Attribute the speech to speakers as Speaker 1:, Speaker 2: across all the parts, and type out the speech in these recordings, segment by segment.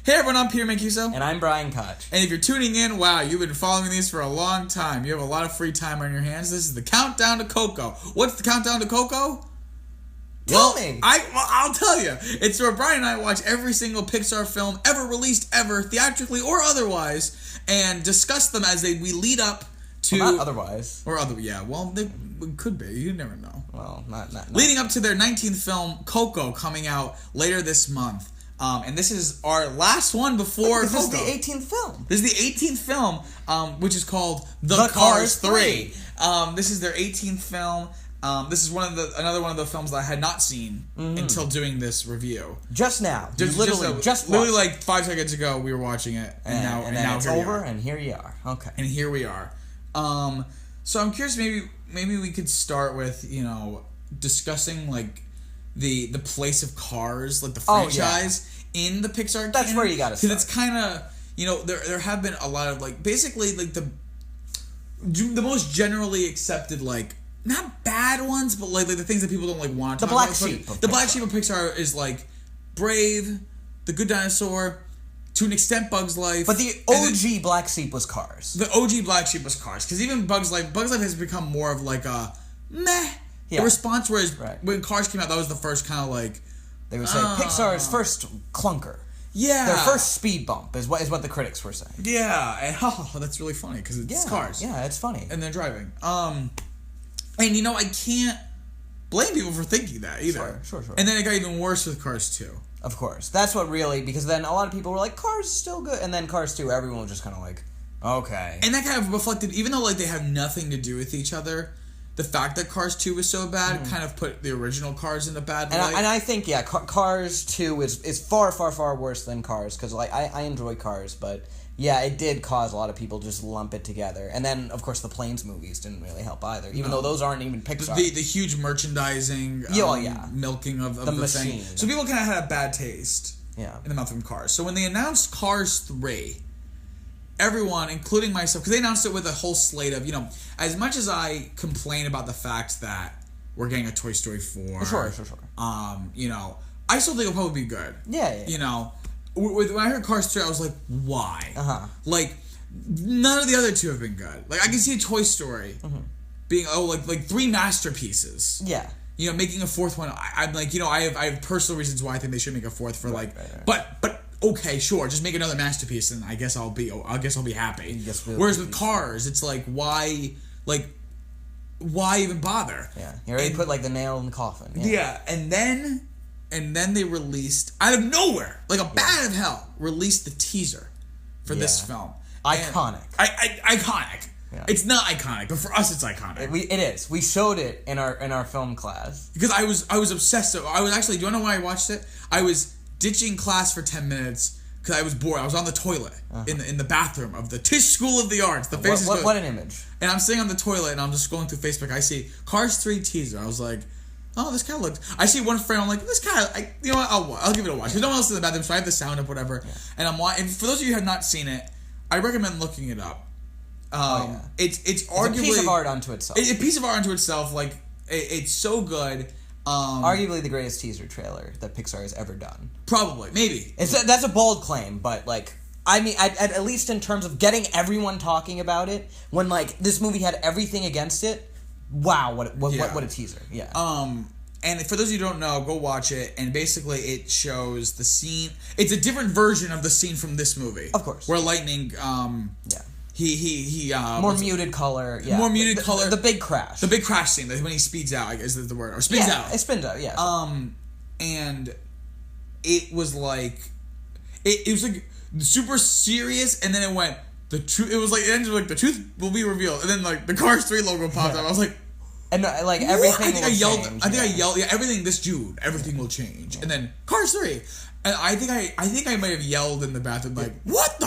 Speaker 1: Hey everyone, I'm Peter Mancuso.
Speaker 2: And I'm Brian Koch.
Speaker 1: And if you're tuning in, wow, you've been following these for a long time. You have a lot of free time on your hands. This is the countdown to COCO. What's the countdown to COCO?
Speaker 2: Tell me.
Speaker 1: I'll tell you. It's where Brian and I watch every single Pixar film ever released, ever, theatrically or otherwise, and discuss them as we lead up to...
Speaker 2: Well, not otherwise.
Speaker 1: Yeah, well, they could be. You never know.
Speaker 2: Well, not.
Speaker 1: Leading up to their 19th film, COCO, coming out later this month. And this is our last one before
Speaker 2: This
Speaker 1: COCO.
Speaker 2: is the 18th film.
Speaker 1: This is the 18th film, which is called The Cars 3. This is their 18th film. This is another one of the films that I had not seen until doing this review.
Speaker 2: Just now.
Speaker 1: Literally like 5 seconds ago we were watching it. And now
Speaker 2: it's over, and here you are. Okay.
Speaker 1: And here we are. So I'm curious, maybe we could start with, discussing like the place of Cars, like the franchise in the Pixar.
Speaker 2: That's where you gotta start.
Speaker 1: Because it's kind of, there have been a lot of like basically like the most generally accepted like not bad ones, but like the things that people don't like want to talk about. The black sheep of Pixar is like Brave, The Good Dinosaur, to an extent Bug's Life.
Speaker 2: But the OG black sheep was Cars.
Speaker 1: The OG black sheep was Cars, because even Bug's Life has become more of like a meh. The response, whereas when Cars came out, that was the first kind of like...
Speaker 2: They would say Pixar's first clunker.
Speaker 1: Yeah.
Speaker 2: Their first speed bump is what the critics were saying.
Speaker 1: Yeah, and that's really funny, because it's Cars.
Speaker 2: Yeah, it's funny.
Speaker 1: And they're driving. And I can't blame people for thinking that either.
Speaker 2: Sure.
Speaker 1: And then it got even worse with Cars 2.
Speaker 2: Of course. That's what really... Because then a lot of people were like, Cars is still good. And then Cars 2, everyone was just kind of like, okay.
Speaker 1: And that kind of reflected, even though like they have nothing to do with each other... The fact that Cars 2 was so bad kind of put the original Cars in a bad light.
Speaker 2: And I think, Cars 2 is far, far, far worse than Cars. Because, like, I enjoy Cars, but, yeah, it did cause a lot of people just lump it together. And then, of course, the Planes movies didn't really help either. Even though those aren't even Pixar.
Speaker 1: The huge merchandising, milking of the
Speaker 2: machine.
Speaker 1: Thing. So people kind of had a bad taste in the mouth from Cars. So when they announced Cars 3... Everyone, including myself, because they announced it with a whole slate of, as much as I complain about the fact that we're getting a Toy Story 4.
Speaker 2: Sure.
Speaker 1: I still think it'll probably be good.
Speaker 2: Yeah.
Speaker 1: When I heard Cars 3, I was like, why? Like, none of the other two have been good. Like, I can see Toy Story being, like 3 masterpieces.
Speaker 2: Yeah.
Speaker 1: Making a 4th one, I'm like, I have personal reasons why I think they should make a 4th for But okay, sure, just make another masterpiece, and I guess I'll be happy. Whereas with Cars, it's like, why even bother?
Speaker 2: Yeah, you already put like the nail in the coffin.
Speaker 1: Yeah, and then they released out of nowhere, like a bat of hell, released the teaser for this film.
Speaker 2: Iconic.
Speaker 1: Iconic. Yeah. It's not iconic, but for us, it's iconic.
Speaker 2: It is. We showed it in our film class
Speaker 1: because I was obsessed. So I was actually. Do you want to know why I watched it? I was ditching class for 10 minutes because I was bored. I was on the toilet in the bathroom of the Tisch School of the Arts.
Speaker 2: What an image!
Speaker 1: And I'm sitting on the toilet and I'm just scrolling through Facebook. I see Cars 3 teaser. I was like, oh, this kind of looks. I see one frame. I'm like, this kind of. You know what? I'll give it a watch. There's no one else in the bathroom, so I have the sound up, whatever. Yeah. And I'm watching. And for those of you who have not seen it, I recommend looking it up. It's arguably
Speaker 2: a piece of art unto itself.
Speaker 1: A piece of art unto itself. Like it's so good.
Speaker 2: Arguably the greatest teaser trailer that Pixar has ever done.
Speaker 1: Probably, maybe.
Speaker 2: That's a bold claim, but like, I mean, at least in terms of getting everyone talking about it, when like this movie had everything against it. Wow, what a teaser! Yeah.
Speaker 1: And for those of you who don't know, go watch it. And basically, it shows the scene. It's a different version of the scene from this movie,
Speaker 2: of course,
Speaker 1: where Lightning. He
Speaker 2: more muted color. Yeah.
Speaker 1: More muted color.
Speaker 2: The big crash.
Speaker 1: The big crash scene. When he speeds out, I guess is the word. Or spins out.
Speaker 2: It spins out, yeah.
Speaker 1: And it was like... It was like super serious, and then it went... The truth... It was like... It ended with like, the truth will be revealed. And then like the Cars 3 logo popped up. I was like...
Speaker 2: And like everything
Speaker 1: I yelled, everything, this June, everything will change. And then Cars 3. And I think I might have yelled in the bathroom like, what?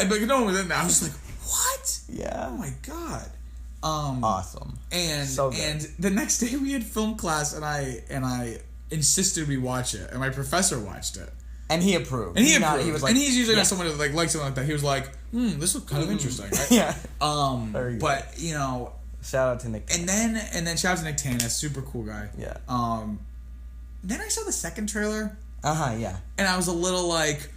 Speaker 1: But no one was in there. I was like, what?
Speaker 2: Yeah.
Speaker 1: Oh my god.
Speaker 2: Awesome.
Speaker 1: And
Speaker 2: so good.
Speaker 1: And the next day we had film class, and I insisted we watch it, and my professor watched it.
Speaker 2: And he approved.
Speaker 1: He was like, and he's usually not someone who like likes something like that. He was like, this looks kind of interesting. Right?
Speaker 2: Yeah.
Speaker 1: But
Speaker 2: shout out to Nick.
Speaker 1: And then shout out to Nick Tanis, super cool guy.
Speaker 2: Yeah.
Speaker 1: Then I saw the second trailer.
Speaker 2: Yeah.
Speaker 1: And I was a little like,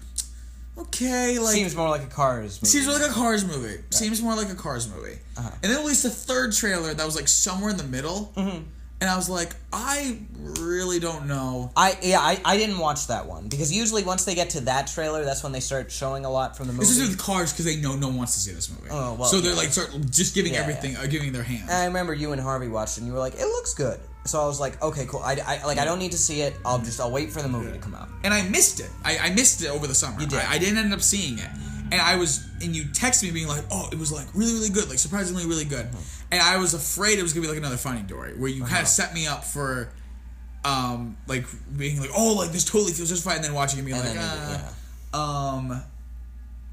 Speaker 1: okay, like
Speaker 2: seems more like a Cars movie.
Speaker 1: Seems more like a Cars movie. Right. Seems more like a Cars movie. And then released a third trailer that was like somewhere in the middle. And I was like, I really don't know.
Speaker 2: I didn't watch that one because usually once they get to that trailer, that's when they start showing a lot from the movie.
Speaker 1: This is with Cars because they know no one wants to see this movie.
Speaker 2: Oh well.
Speaker 1: So they're like start just giving everything, giving their hand.
Speaker 2: And I remember you and Harvey watched it, and you were like, "It looks good." So I was like, "Okay, cool. I don't need to see it. I'll wait for the movie to come out."
Speaker 1: And I missed it. I missed it over the summer.
Speaker 2: You did.
Speaker 1: I didn't end up seeing it. And you texted me being like, oh, it was like really, really good, like surprisingly really good. And I was afraid it was gonna be like another Finding Dory, where you kind of set me up for, like being like, oh, like this totally feels just fine, and then watching it and being like,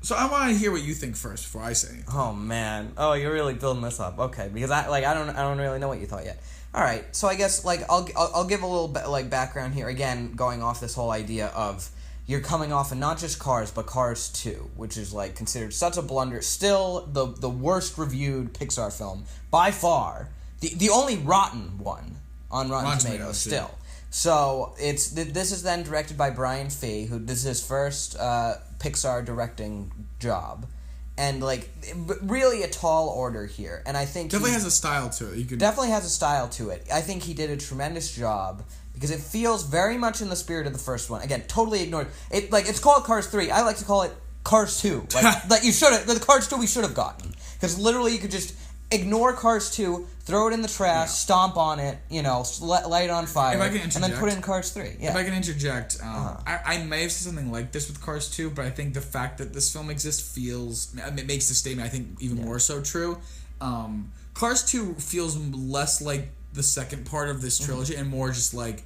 Speaker 1: So I want to hear what you think first before I say anything.
Speaker 2: Oh man, you're really building this up. Okay, because I don't really know what you thought yet. All right, so I guess like I'll give a little bit like background here again, going off this whole idea of. You're coming off of not just Cars, but Cars 2, which is like considered such a blunder. Still the worst reviewed Pixar film by far. The only rotten one on Rotten Tomatoes still. So this is then directed by Brian Fee, who this is his first Pixar directing job. And like really a tall order here. And I think
Speaker 1: definitely has a style to it.
Speaker 2: Definitely has a style to it. I think he did a tremendous job. Because it feels very much in the spirit of the first one. Again, totally ignored. It's called Cars 3. I like to call it Cars 2. Like you should have the Cars 2 we should have gotten. Because literally you could just ignore Cars 2, throw it in the trash, stomp on it, light it on fire, and then put it in Cars 3. Yeah.
Speaker 1: If I can interject, I may have said something like this with Cars 2, but I think the fact that this film exists it makes the statement I think even more so true. Cars 2 feels less like the second part of this trilogy and more just like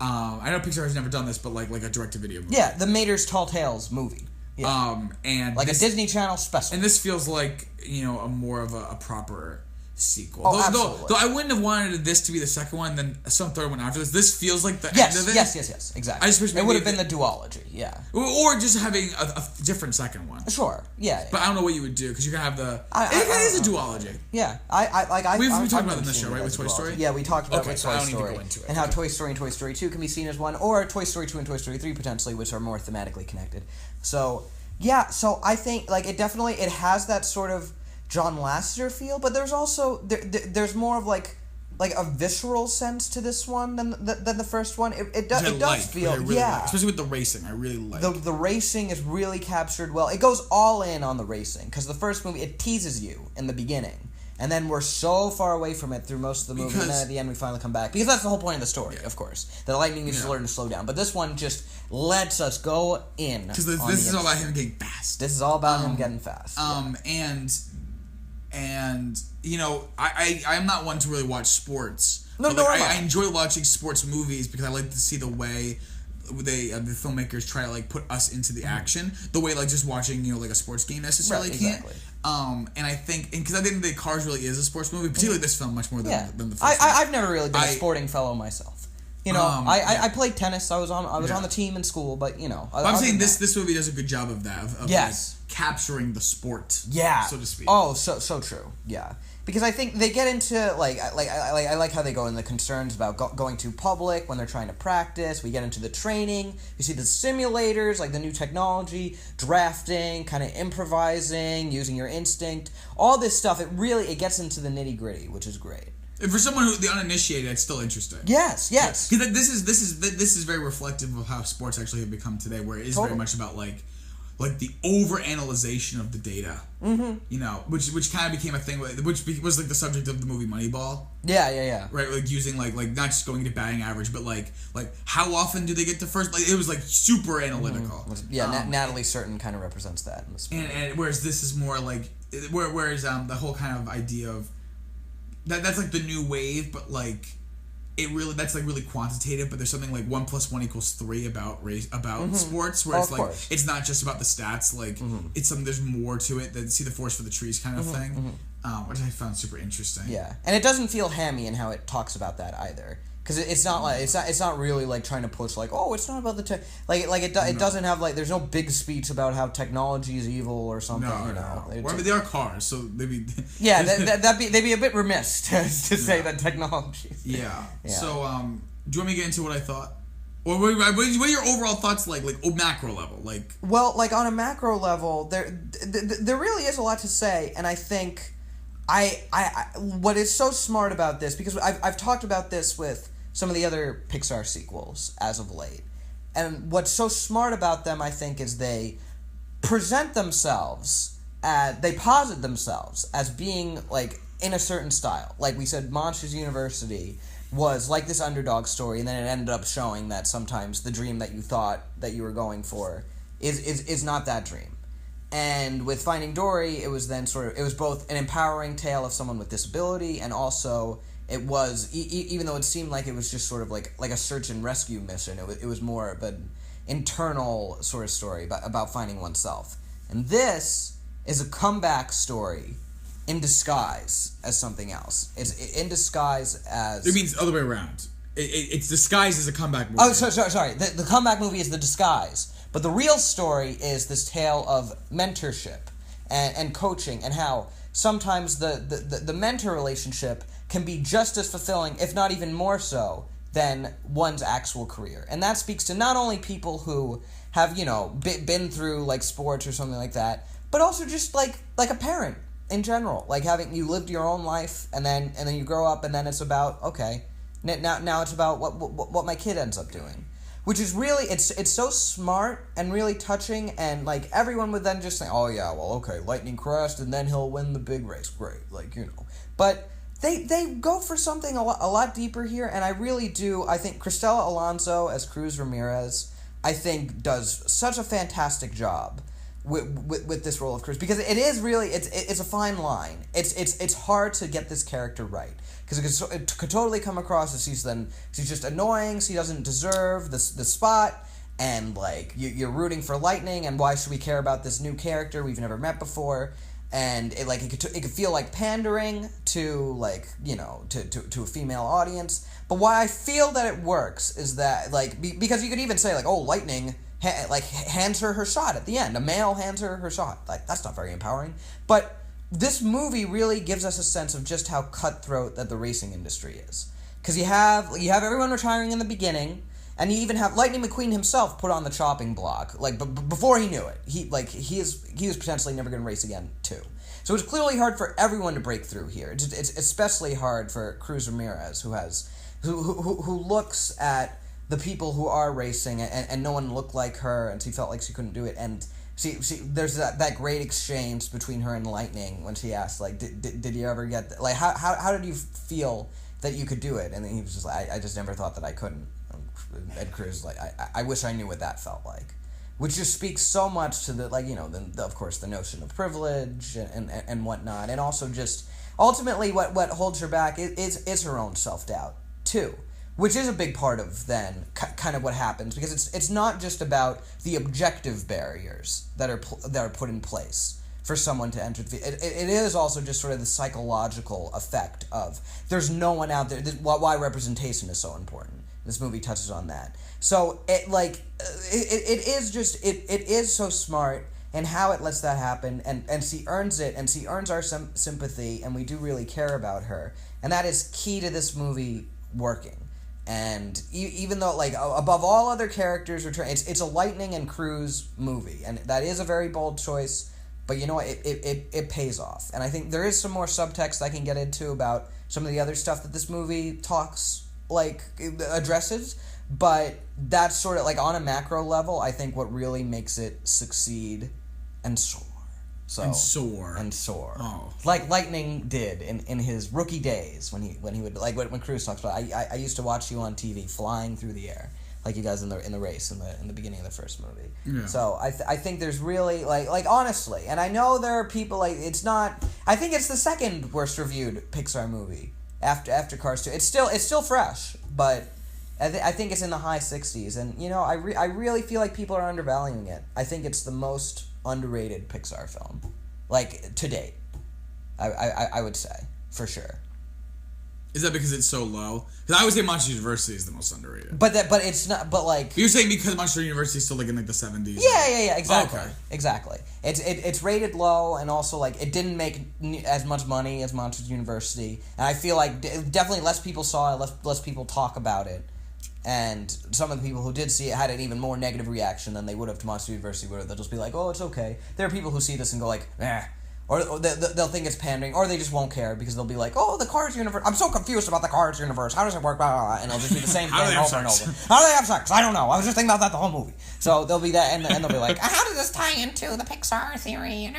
Speaker 1: I know Pixar has never done this, but like a direct-to-video movie.
Speaker 2: Yeah, the Mater's Tall Tales movie. Yeah.
Speaker 1: And
Speaker 2: like a Disney Channel special.
Speaker 1: And this feels like a more of a proper sequel.
Speaker 2: Absolutely.
Speaker 1: Though I wouldn't have wanted this to be the second one, then some third one after this. This feels like the end of it.
Speaker 2: Yes, exactly.
Speaker 1: I just wish
Speaker 2: it would have been the duology,
Speaker 1: or just having a different second one.
Speaker 2: Sure, yeah.
Speaker 1: But I don't know what you would do because you can have the. It is a duology.
Speaker 2: Yeah,
Speaker 1: We've talked about it in the show, right, with Toy Story.
Speaker 2: Yeah, we talked about with Toy
Speaker 1: Story.
Speaker 2: Need to go into it. And how Toy Story and Toy Story 2 can be seen as one, or Toy Story 2 and Toy Story 3 potentially, which are more thematically connected. So so I think like it has that sort of John Lasseter feel, but there's also there's more of like a visceral sense to this one than the first one. It does feel
Speaker 1: especially with the racing. I really like
Speaker 2: the racing is really captured well. It goes all in on the racing because the first movie it teases you in the beginning. And then we're so far away from it through most of the movie, and then at the end we finally come back. Because that's the whole point of the story, of course. The lightning needs to learn to slow down. But this one just lets us go in.
Speaker 1: Because this is all about him getting fast.
Speaker 2: This is all about him getting fast.
Speaker 1: And I'm not one to really watch sports.
Speaker 2: No,
Speaker 1: I enjoy watching sports movies because I like to see the way the filmmakers try to like put us into the action the way like just watching like a sports game necessarily can't. And I think because I think the Cars really is a sports movie, particularly this film much more than the first.
Speaker 2: I've never really been a sporting fellow myself. I played tennis. I was on the team in school, but
Speaker 1: I'm saying this movie does a good job of that of like capturing the sport, so to speak.
Speaker 2: Oh, so true. Yeah. Because I think they get into I like how they go in the concerns about going too public when they're trying to practice. We get into the training. You see the simulators, like the new technology, drafting, kind of improvising, using your instinct, all this stuff. It gets into the nitty gritty, which is great.
Speaker 1: And for someone who the uninitiated, it's still interesting.
Speaker 2: Yes.
Speaker 1: Because this is very reflective of how sports actually have become today, where it is very much about like the over-analyzation of the data, which kind of became a thing, which was like the subject of the movie Moneyball.
Speaker 2: Yeah.
Speaker 1: Right, like using like not just going to batting average, but like how often do they get to first? Like it was like super analytical.
Speaker 2: Yeah, Natalie Certain kind of represents that in this movie.
Speaker 1: And whereas this is more like whereas the whole kind of idea of that's like the new wave, but like. That's like really quantitative, but there's something like 1 + 1 = 3 about sports, where it's like it's not just about the stats, like it's something there's more to it than see the forest for the trees kind of thing, which I found super interesting.
Speaker 2: Yeah, and it doesn't feel hammy in how it talks about that either. Because it's not like it's not really like trying to push like it's not about the it doesn't have like there's no big speech about how technology is evil or something.
Speaker 1: No. Well, I mean, they are cars, so maybe
Speaker 2: they'd be a bit remiss to say that technology.
Speaker 1: Yeah. So do you want me to get into what I thought? Or what are your overall thoughts like macro level? Like,
Speaker 2: well, like on a macro level, there really is a lot to say, and I think I what is so smart about this, because I've talked about this with some of the other Pixar sequels as of late, and what's so smart about them, I think, is they present themselves they posit themselves as being like in a certain style. Like we said, Monsters University was like this underdog story, and then it ended up showing that sometimes the dream that you thought that you were going for is not that dream. And with Finding Dory, it was then it was both an empowering tale of someone with disability, and also it was, even though it seemed like it was just sort of like a search and rescue mission, it was more of an internal sort of story about finding oneself. And this is a comeback story in disguise as something else. It's in disguise as...
Speaker 1: It means the other way around. It's disguised as a comeback movie.
Speaker 2: Oh, sorry. The comeback movie is the disguise. But the real story is this tale of mentorship and coaching, and how sometimes the mentor relationship can be just as fulfilling, if not even more so, than one's actual career. And that speaks to not only people who have, been through, like, sports or something like that, but also just, like a parent in general. Like, you lived your own life, and then you grow up, and then it's about, okay, now it's about what my kid ends up doing. Which is really, it's so smart and really touching, and, like, everyone would then just say, oh, yeah, well, okay, lightning crest, and then he'll win the big race. Great, But they go for something a lot deeper here, and I really do. I think Cristela Alonso as Cruz Ramirez, I think, does such a fantastic job with this role of Cruz, because it is really, it's a fine line. It's hard to get this character right, because it could totally come across as she's just annoying, she doesn't deserve the spot, and like you're rooting for Lightning, and why should we care about this new character we've never met before? And it could feel like pandering to, like, to a female audience. But why I feel that it works is that, like, because you could even say, like, oh, Lightning hands her shot at the end. A male hands her shot. Like, that's not very empowering. But this movie really gives us a sense of just how cutthroat that the racing industry is. Because you have everyone retiring in the beginning, and you even have Lightning McQueen himself put on the chopping block, like, before he knew it. He was potentially never going to race again, too. So it's clearly hard for everyone to break through here. It's especially hard for Cruz Ramirez, who looks at the people who are racing, and no one looked like her, and she felt like she couldn't do it. And she there's that great exchange between her and Lightning when she asked, like, did you ever get that? Like, how did you feel that you could do it? And then he was just like, I just never thought that I couldn't. And Cruz, like, I wish I knew what that felt like. Which just speaks so much to the, like, of course, the notion of privilege and whatnot. And also just, ultimately, what holds her back is her own self-doubt, too. Which is a big part of, then, kind of what happens. Because it's not just about the objective barriers that are put in place for someone to enter. It is also just sort of the psychological effect of, there's no one out there. Why representation is so important. This movie touches on that. So it is so smart, and how it lets that happen, and she earns it, and she earns our sympathy, and we do really care about her, and that is key to this movie working. And even though, like, above all other characters, it's a Lightning and Cruz movie, and that is a very bold choice. But you know what? It pays off, and I think there is some more subtext I can get into about some of the other stuff that this movie addresses, but that's sort of, like, on a macro level, I think what really makes it succeed and soar. And soar. Oh. Like Lightning did in his rookie days when he would, like, when Cruz talks about, I used to watch you on TV flying through the air, like he does in the race in the beginning of the first movie. Yeah. So I think there's really, like honestly, and I know there are people, like, it's not, I think it's the second worst reviewed Pixar movie after Cars 2. It's still fresh, but I think it's in the high 60s, and I really feel like people are undervaluing it. I think it's the most underrated Pixar film, like, to date. I would say, for sure.
Speaker 1: Is that because it's so low? Because I would say Monsters University is the most underrated.
Speaker 2: But it's not. But, like,
Speaker 1: you're saying because Monsters University is still, like, in, like, the 70s.
Speaker 2: Yeah. Exactly.
Speaker 1: Oh, okay.
Speaker 2: Exactly. It's rated low, and also, like, it didn't make as much money as Monsters University, and I feel like definitely less people saw it, less people talk about it. And some of the people who did see it had an even more negative reaction than they would have to Monster University, where they'll just be like, oh, it's okay. There are people who see this and go like, eh. Or they'll think it's pandering, or they just won't care because they'll be like, oh, the Cars universe. I'm so confused about the Cars universe. How does it work? Blah, blah, blah. And it'll just be the same thing over and over. How do they have sex? I don't know. I was just thinking about that the whole movie. So there'll be that, and they'll be like, how does this tie into the Pixar theory?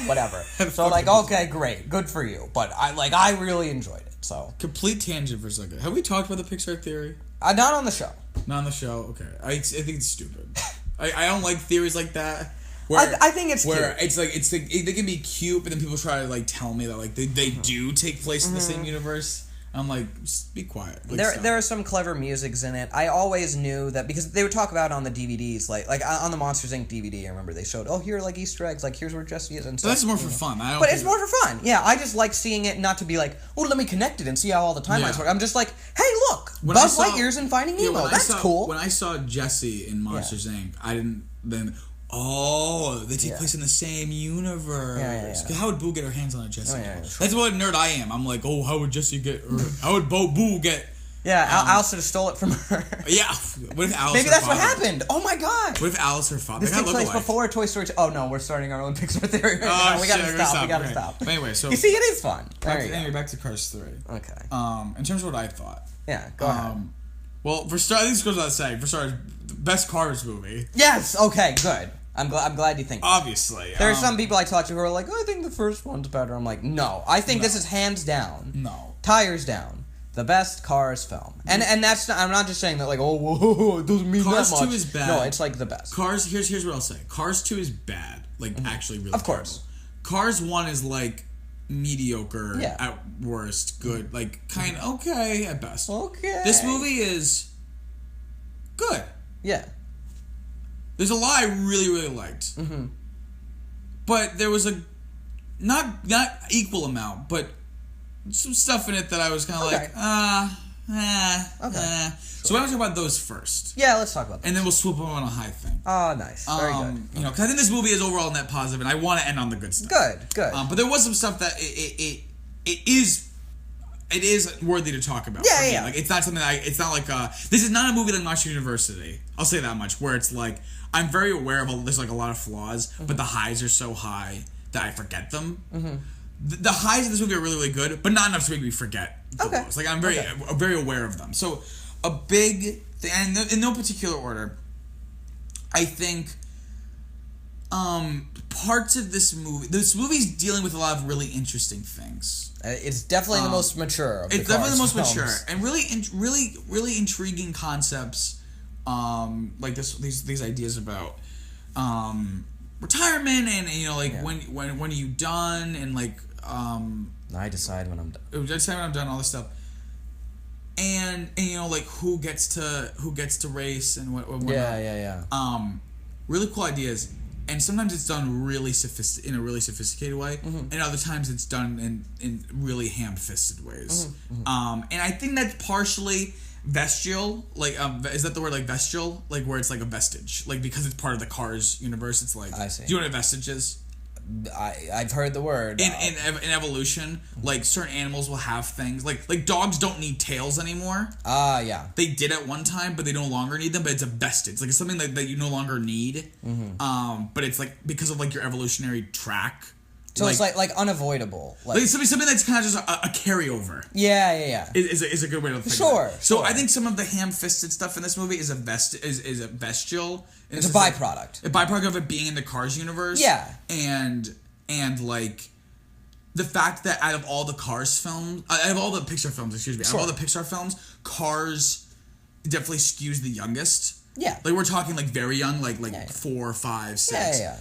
Speaker 2: Whatever. So like, okay, great, good for you. But I really enjoyed it. So
Speaker 1: complete tangent for a second. Have we talked about the Pixar theory?
Speaker 2: Not on the show.
Speaker 1: Not on the show. Okay, I think it's stupid. I don't like theories like that.
Speaker 2: I think it's
Speaker 1: where
Speaker 2: cute.
Speaker 1: they can be cute, but then people try to like tell me that like they do take place in the same universe. I'm like, just be quiet. Like,
Speaker 2: there are some clever musics in it. I always knew that because they would talk about it on the DVDs, like on the Monsters Inc. DVD. I remember they showed, here are like Easter eggs, like here's where Jesse is and stuff.
Speaker 1: That's more for fun.
Speaker 2: But it's more for fun. Yeah, I just like seeing it, not to be like, oh, let me connect it and see how all the timelines work. I'm just like, hey, look, Buzz Lightyear's in Finding Nemo. That's cool.
Speaker 1: When I saw Jesse in Monsters Inc., I didn't then. Oh, they take place in the same universe. Yeah. How would Boo get her hands on a Jessie? That's what a nerd I am. I'm like, oh, how would Jessie get her? How would Boo get?
Speaker 2: Yeah, Alice should have stole it from her.
Speaker 1: Yeah. What if Alice?
Speaker 2: Maybe that's what happened. Oh my god.
Speaker 1: What if Alice her father?
Speaker 2: This took place before Toy Story 2. Oh no, we're starting our own Pixar theory right now. We gotta stop. We gotta stop.
Speaker 1: But anyway, so
Speaker 2: you see, it is fun.
Speaker 1: Anyway, back to Cars 3.
Speaker 2: Okay.
Speaker 1: In terms of what I thought.
Speaker 2: Yeah. Go ahead.
Speaker 1: Well, for starters, this goes without saying. For starters, the best Cars movie.
Speaker 2: Yes. Okay. Good. I'm glad you think that.
Speaker 1: Obviously.
Speaker 2: There are some people I talk to who are like, I think the first one's better. I'm like, no. I think this is hands down.
Speaker 1: No.
Speaker 2: Tires down. The best Cars film. And that's not, I'm not just saying that like, oh, whoa, it doesn't mean
Speaker 1: Cars
Speaker 2: that much.
Speaker 1: 2 is bad.
Speaker 2: No, it's like the best.
Speaker 1: Here's what I'll say. Cars 2 is bad. Like, actually really
Speaker 2: Of course.
Speaker 1: Terrible. Cars 1 is like mediocre at worst, good, like kind of okay at best.
Speaker 2: Okay.
Speaker 1: This movie is good.
Speaker 2: Yeah.
Speaker 1: There's a lot I really, really liked. Mm-hmm. But there was a not equal amount, but some stuff in it that I was kind of like,
Speaker 2: Okay.
Speaker 1: So why don't we talk about those first?
Speaker 2: Yeah, let's talk about that.
Speaker 1: And then we'll swoop them on a high thing.
Speaker 2: Oh, nice. Very good.
Speaker 1: You know, because I think this movie is overall net positive, and I want to end on the good stuff.
Speaker 2: Good.
Speaker 1: But there was some stuff that it is worthy to talk about.
Speaker 2: Yeah.
Speaker 1: Like, it's not something it's not like this is not a movie like Monster University. I'll say that much. Where it's like I'm very aware of there's like a lot of flaws, but the highs are so high that I forget them. Mm-hmm. The highs of this movie are really, really good, but not enough to make me forget the lows. Like I'm very aware of them. So a big thing, and in no particular order, I think parts of this movie's dealing with a lot of really interesting things.
Speaker 2: It's definitely the most mature of the
Speaker 1: It's definitely the most
Speaker 2: films.
Speaker 1: mature and really intriguing concepts. Like these ideas about retirement and you know like when are you done and like
Speaker 2: I decide when I'm done.
Speaker 1: I decide when I'm done, all this stuff. And you know like who gets to race and what
Speaker 2: Yeah.
Speaker 1: Really cool ideas. And sometimes it's done in a really sophisticated way, and other times it's done in really ham-fisted ways. And I think that's partially vestigial. Like, is that the word? Like vestigial, like where it's like a vestige, like because it's part of the Cars universe. It's like,
Speaker 2: I see.
Speaker 1: Do you know what a vestige is?
Speaker 2: I've heard the word.
Speaker 1: In evolution, like certain animals will have things like dogs don't need tails anymore.
Speaker 2: Yeah.
Speaker 1: They did at one time, but they no longer need them. But it's a vestige, like it's something that you no longer need. But it's like because of like your evolutionary track.
Speaker 2: So it's like unavoidable.
Speaker 1: Like something that's kind of just a carryover.
Speaker 2: Yeah.
Speaker 1: Is a good way to think.
Speaker 2: Sure.
Speaker 1: So I think some of the ham-fisted stuff in this movie is a bestial.
Speaker 2: It's a byproduct.
Speaker 1: A byproduct of it being in the Cars universe.
Speaker 2: Yeah.
Speaker 1: And like the fact that out of all the Cars films, out of all the Pixar films, out of all the Pixar films, Cars definitely skews the youngest.
Speaker 2: Yeah.
Speaker 1: Like we're talking like very young, like 4, 5, 6.
Speaker 2: Yeah.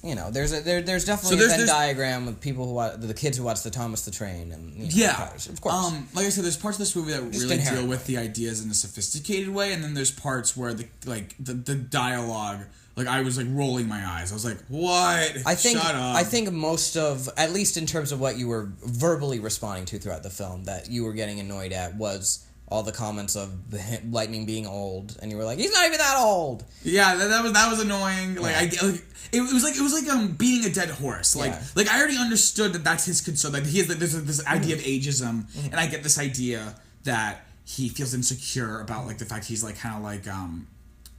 Speaker 2: You know, there's definitely a Venn diagram with people the kids who watch the Thomas the Train and Cars, of course.
Speaker 1: Like I said, there's parts of this movie that really deal with the ideas in a sophisticated way, and then there's parts where the dialogue, like I was like rolling my eyes. I was like, what? Shut up.
Speaker 2: I think most of, at least in terms of what you were verbally responding to throughout the film, that you were getting annoyed at was all the comments of the Lightning being old, and you were like, he's not even that old.
Speaker 1: Yeah, that was annoying. Like it was like beating a dead horse. Like I already understood that that's his concern. Like he has this idea of ageism, and I get this idea that he feels insecure about like the fact he's like kind of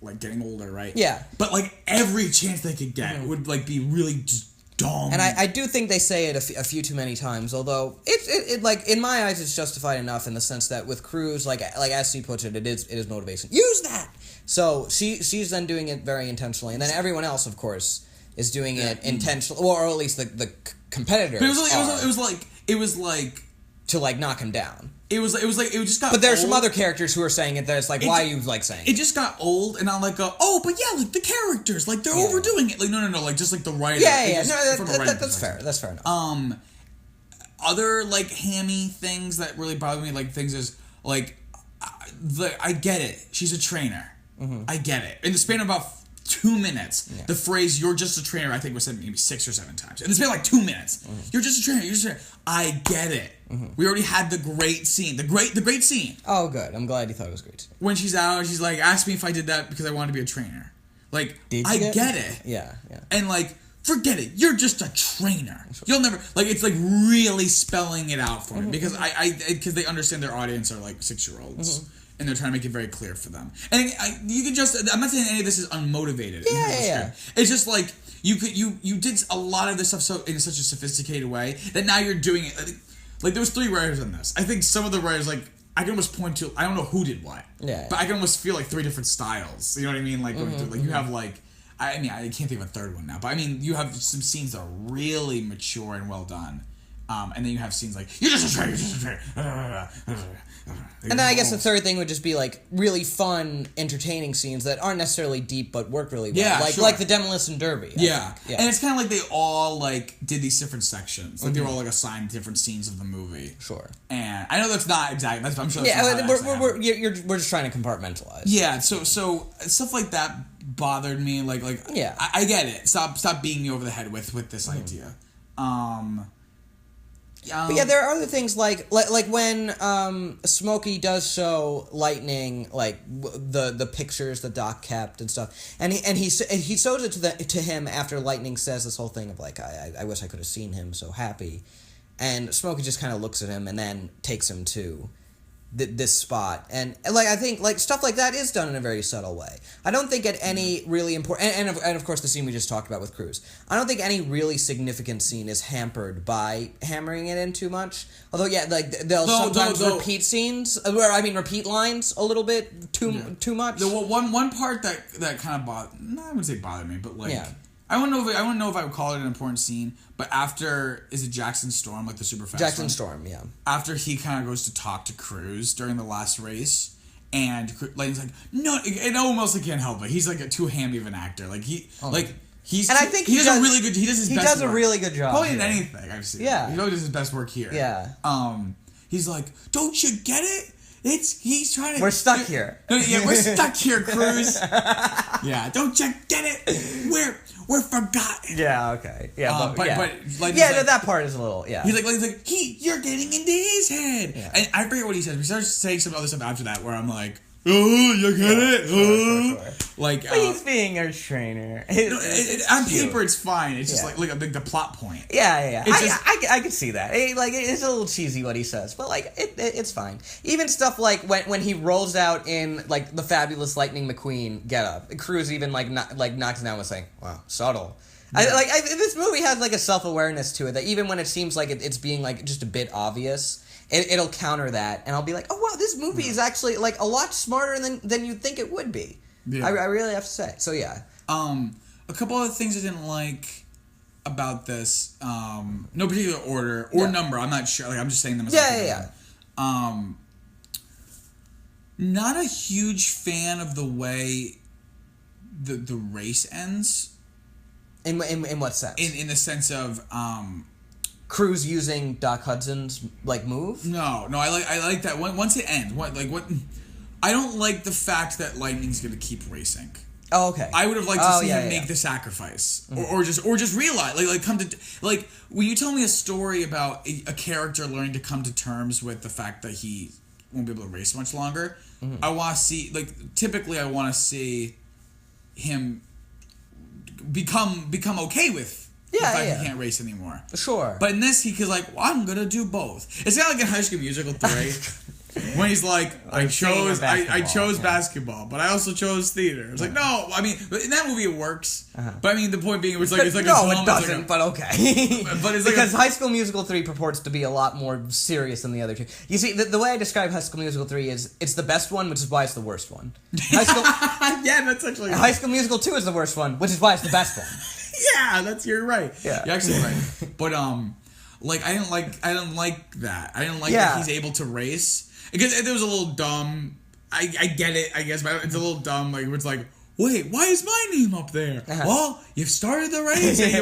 Speaker 1: like getting older, right?
Speaker 2: Yeah.
Speaker 1: But like every chance they could get would like be really just dumb.
Speaker 2: And I do think they say it a few too many times, although it like in my eyes it's justified enough in the sense that with Cruz, like as she puts it, it is motivation. Use that. So she's then doing it very intentionally, and then everyone else, of course, is doing it intentionally, or at least the competitors.
Speaker 1: But it was like
Speaker 2: to like knock him down.
Speaker 1: It just got.
Speaker 2: But there's
Speaker 1: old.
Speaker 2: Some other characters who are saying it. That's like, why are you like saying?
Speaker 1: It just got old, and I'm like, but yeah, like the characters, like they're overdoing it. Like no, like just like the writer.
Speaker 2: Yeah. No, that's fair. That's fair enough.
Speaker 1: Other like hammy things that really bother me, like things is like, I get it. She's a trainer. Mm-hmm. I get it. In the span of about 2 minutes, the phrase "you're just a trainer" I think was said maybe 6 or 7 times. In the span of like 2 minutes, you're just a trainer. You're just a trainer. I get it. Mm-hmm. We already had the great scene. The great scene.
Speaker 2: Oh, good. I'm glad you thought it was great.
Speaker 1: When she's out, she's like, ask me if I did that because I wanted to be a trainer. Like, I get it.
Speaker 2: Yeah.
Speaker 1: And like, forget it. You're just a trainer. You'll never, like, it's like really spelling it out for me because because they understand their audience are like 6-year-olds. Mm-hmm. And they're trying to make it very clear for them. And you can just, I'm not saying any of this is unmotivated.
Speaker 2: Yeah.
Speaker 1: It's just like, you did a lot of this stuff so in such a sophisticated way that now you're doing it. Like, there was 3 writers on this. I think some of the writers, like, I can almost point to, I don't know who did what. Yeah. But I can almost feel like 3 different styles. You know what I mean? Like, you have, like, I mean, I can't think of a third one now. But, I mean, you have some scenes that are really mature and well done. And then you have scenes like, you're just a trainer, you're just a trainer.
Speaker 2: And then I guess the third thing would just be like really fun, entertaining scenes that aren't necessarily deep but work really well.
Speaker 1: Yeah,
Speaker 2: like the Demolition Derby.
Speaker 1: Yeah. And it's kind of like they all like did these different sections. Like they were all like assigned different scenes of the movie.
Speaker 2: Sure.
Speaker 1: And I know that's not exact. I'm sure. That's
Speaker 2: we're just trying to compartmentalize.
Speaker 1: Yeah. So stuff like that bothered me. Like I get it. Stop beating me over the head with this idea.
Speaker 2: But yeah, there are other things like when Smokey does show Lightning like the pictures that Doc kept and stuff, and he shows it to him after Lightning says this whole thing of like I wish I could have seen him so happy, and Smokey just kind of looks at him and then takes him to this spot, and like I think like stuff like that is done in a very subtle way. I don't think at any really important and of course the scene we just talked about with Cruz, I don't think any really significant scene is hampered by hammering it in too much. Although like they'll sometimes repeat scenes repeat lines a little bit too much.
Speaker 1: The one part that kind of I wouldn't say bothered me, but like I wouldn't know if I would call it an important scene, but after, is it Jackson Storm, like the super fast one?
Speaker 2: Storm, yeah.
Speaker 1: After he kind of goes to talk to Cruz during the last race, and Lightning's like, no, and almost can't help it. He's like too hammy of an actor. Like he's, and I think he does a really good. He does his best work. He does a
Speaker 2: really good job.
Speaker 1: Probably in anything I've seen.
Speaker 2: Yeah,
Speaker 1: he always does his best work here.
Speaker 2: Yeah.
Speaker 1: He's like, don't you get it? He's trying to.
Speaker 2: We're stuck here.
Speaker 1: Yeah, we're stuck here, Cruz. Yeah, don't you get it? We're forgotten.
Speaker 2: Yeah, okay. Yeah, but like, that part is a little,
Speaker 1: He's like, you're getting into his head. Yeah. And I forget what he says. He starts saying some other stuff after that where I'm like, oh, you get it? Sure. Like,
Speaker 2: but he's being a trainer.
Speaker 1: On paper, it's fine. It's just like the plot point.
Speaker 2: Yeah. I can see that. It's a little cheesy what he says, but like it's fine. Even stuff like when he rolls out in like the fabulous Lightning McQueen getup, Cruz even knocks down with saying, "Wow, subtle." Yeah. This movie has like a self-awareness to it that even when it seems like it's being like just a bit obvious, it'll counter that, and I'll be like, oh wow, this movie is actually like a lot smarter than you'd think it would be. Yeah. I really have to say. So yeah.
Speaker 1: A couple other things I didn't like about this, no particular order or number. I'm not sure. Like I'm just saying them. As not a huge fan of the way the race ends.
Speaker 2: In what sense?
Speaker 1: In the sense of
Speaker 2: Cruz using Doc Hudson's like move?
Speaker 1: No, I like that once it ends. I don't like the fact that Lightning's going to keep racing.
Speaker 2: Oh, okay.
Speaker 1: I would have liked to see him make the sacrifice, or just realize come to when you tell me a story about a character learning to come to terms with the fact that he won't be able to race much longer. Mm-hmm. I want to see typically I want to see him become okay with the fact he can't race anymore.
Speaker 2: Sure.
Speaker 1: But in this, he's like, well, I'm gonna do both. It's not like in High School Musical 3. When he's like, I chose
Speaker 2: basketball,
Speaker 1: basketball, but I also chose theater. It's like, no, I mean, in that movie it works. But I mean, the point being, it's like
Speaker 2: no, it doesn't. But okay,
Speaker 1: but it's
Speaker 2: because High School Musical 3 purports to be a lot more serious than the other two. You see, the way I describe High School Musical 3 is it's the best one, which is why it's the worst one.
Speaker 1: Yeah, that's actually
Speaker 2: High Schoal Musical 2 is the worst one, which is why it's the best one.
Speaker 1: Yeah, you're right.
Speaker 2: Yeah,
Speaker 1: you're actually right. But like I didn't like that. I didn't like that he's able to race. Because it was a little dumb. I get it, I guess, but it's a little dumb. Like, it's like, wait, why is my name up there? Well, you've started the race, and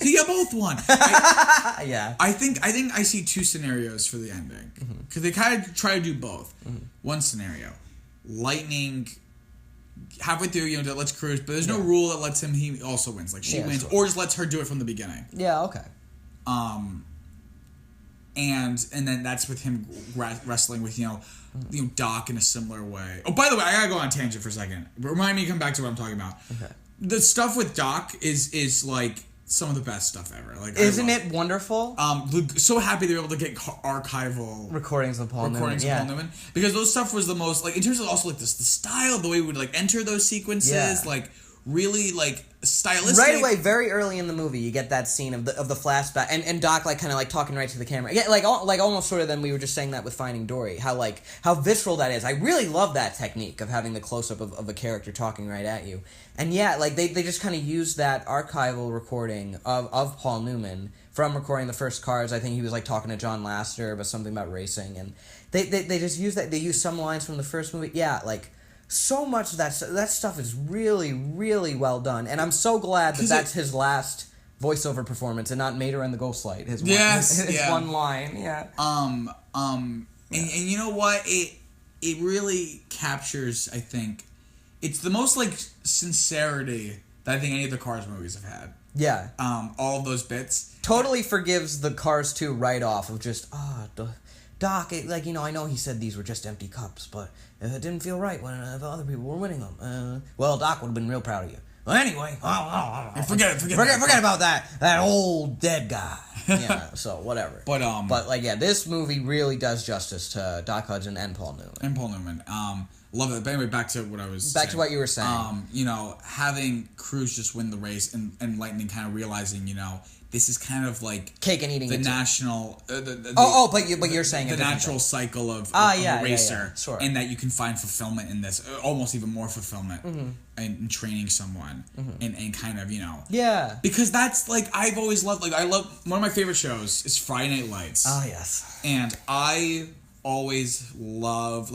Speaker 1: you both won. I think I see two scenarios for the ending. Because they kind of try to do both. One scenario, Lightning, halfway through, lets Cruz, but there's no rule that lets he also wins. Like, she wins, or just lets her do it from the beginning.
Speaker 2: Yeah, okay.
Speaker 1: And then that's with him wrestling with Doc in a similar way. Oh, by the way, I gotta go on a tangent for a second. Remind me to come back to what I'm talking about. Okay. The stuff with Doc is like some of the best stuff ever. Like,
Speaker 2: isn't it wonderful?
Speaker 1: So happy they were able to get archival
Speaker 2: recordings of Paul Newman.
Speaker 1: Because those stuff was the most, like, in terms of also like the style, the way we would like enter those sequences, like really like stylistic.
Speaker 2: Right away, very early in the movie, you get that scene of the flashback and Doc like kind of like talking right to the camera. Yeah, like almost sort of then we were just saying that with Finding Dory, how visceral that is. I really love that technique of having the close up of a character talking right at you. And yeah, like they just kind of used that archival recording of Paul Newman from recording the first Cars. I think he was like talking to John Lasseter about something about racing, and they just used that. They used some lines from the first movie. Yeah, like. So much of that stuff is really, really well done, and I'm so glad that that's his last voiceover performance and not Mater and the Ghostlight. His one line,
Speaker 1: and you know what? It really captures. I think it's the most like sincerity that I think any of the Cars movies have had.
Speaker 2: Yeah.
Speaker 1: All of those bits
Speaker 2: totally forgives the Cars 2 write-off of just Doc, I know he said these were just empty cups, but it didn't feel right when other people were winning them. Well, Doc would have been real proud of you. Well, anyway, forget about that old dead guy. Yeah, so whatever. But this movie really does justice to Doc Hudson and Paul Newman.
Speaker 1: Love it. But anyway, back to what I was
Speaker 2: saying. Back to what you were saying.
Speaker 1: Having Cruz just win the race and Lightning kind of realizing, this is kind of like
Speaker 2: cake and eating
Speaker 1: the national.
Speaker 2: But you're saying
Speaker 1: the natural cycle of a racer,
Speaker 2: sure.
Speaker 1: And that you can find fulfillment in this, almost even more fulfillment in training someone, and kind of because that's like I've always loved. Like I love one of my favorite shows is Friday Night Lights.
Speaker 2: Ah, yes.
Speaker 1: And I always love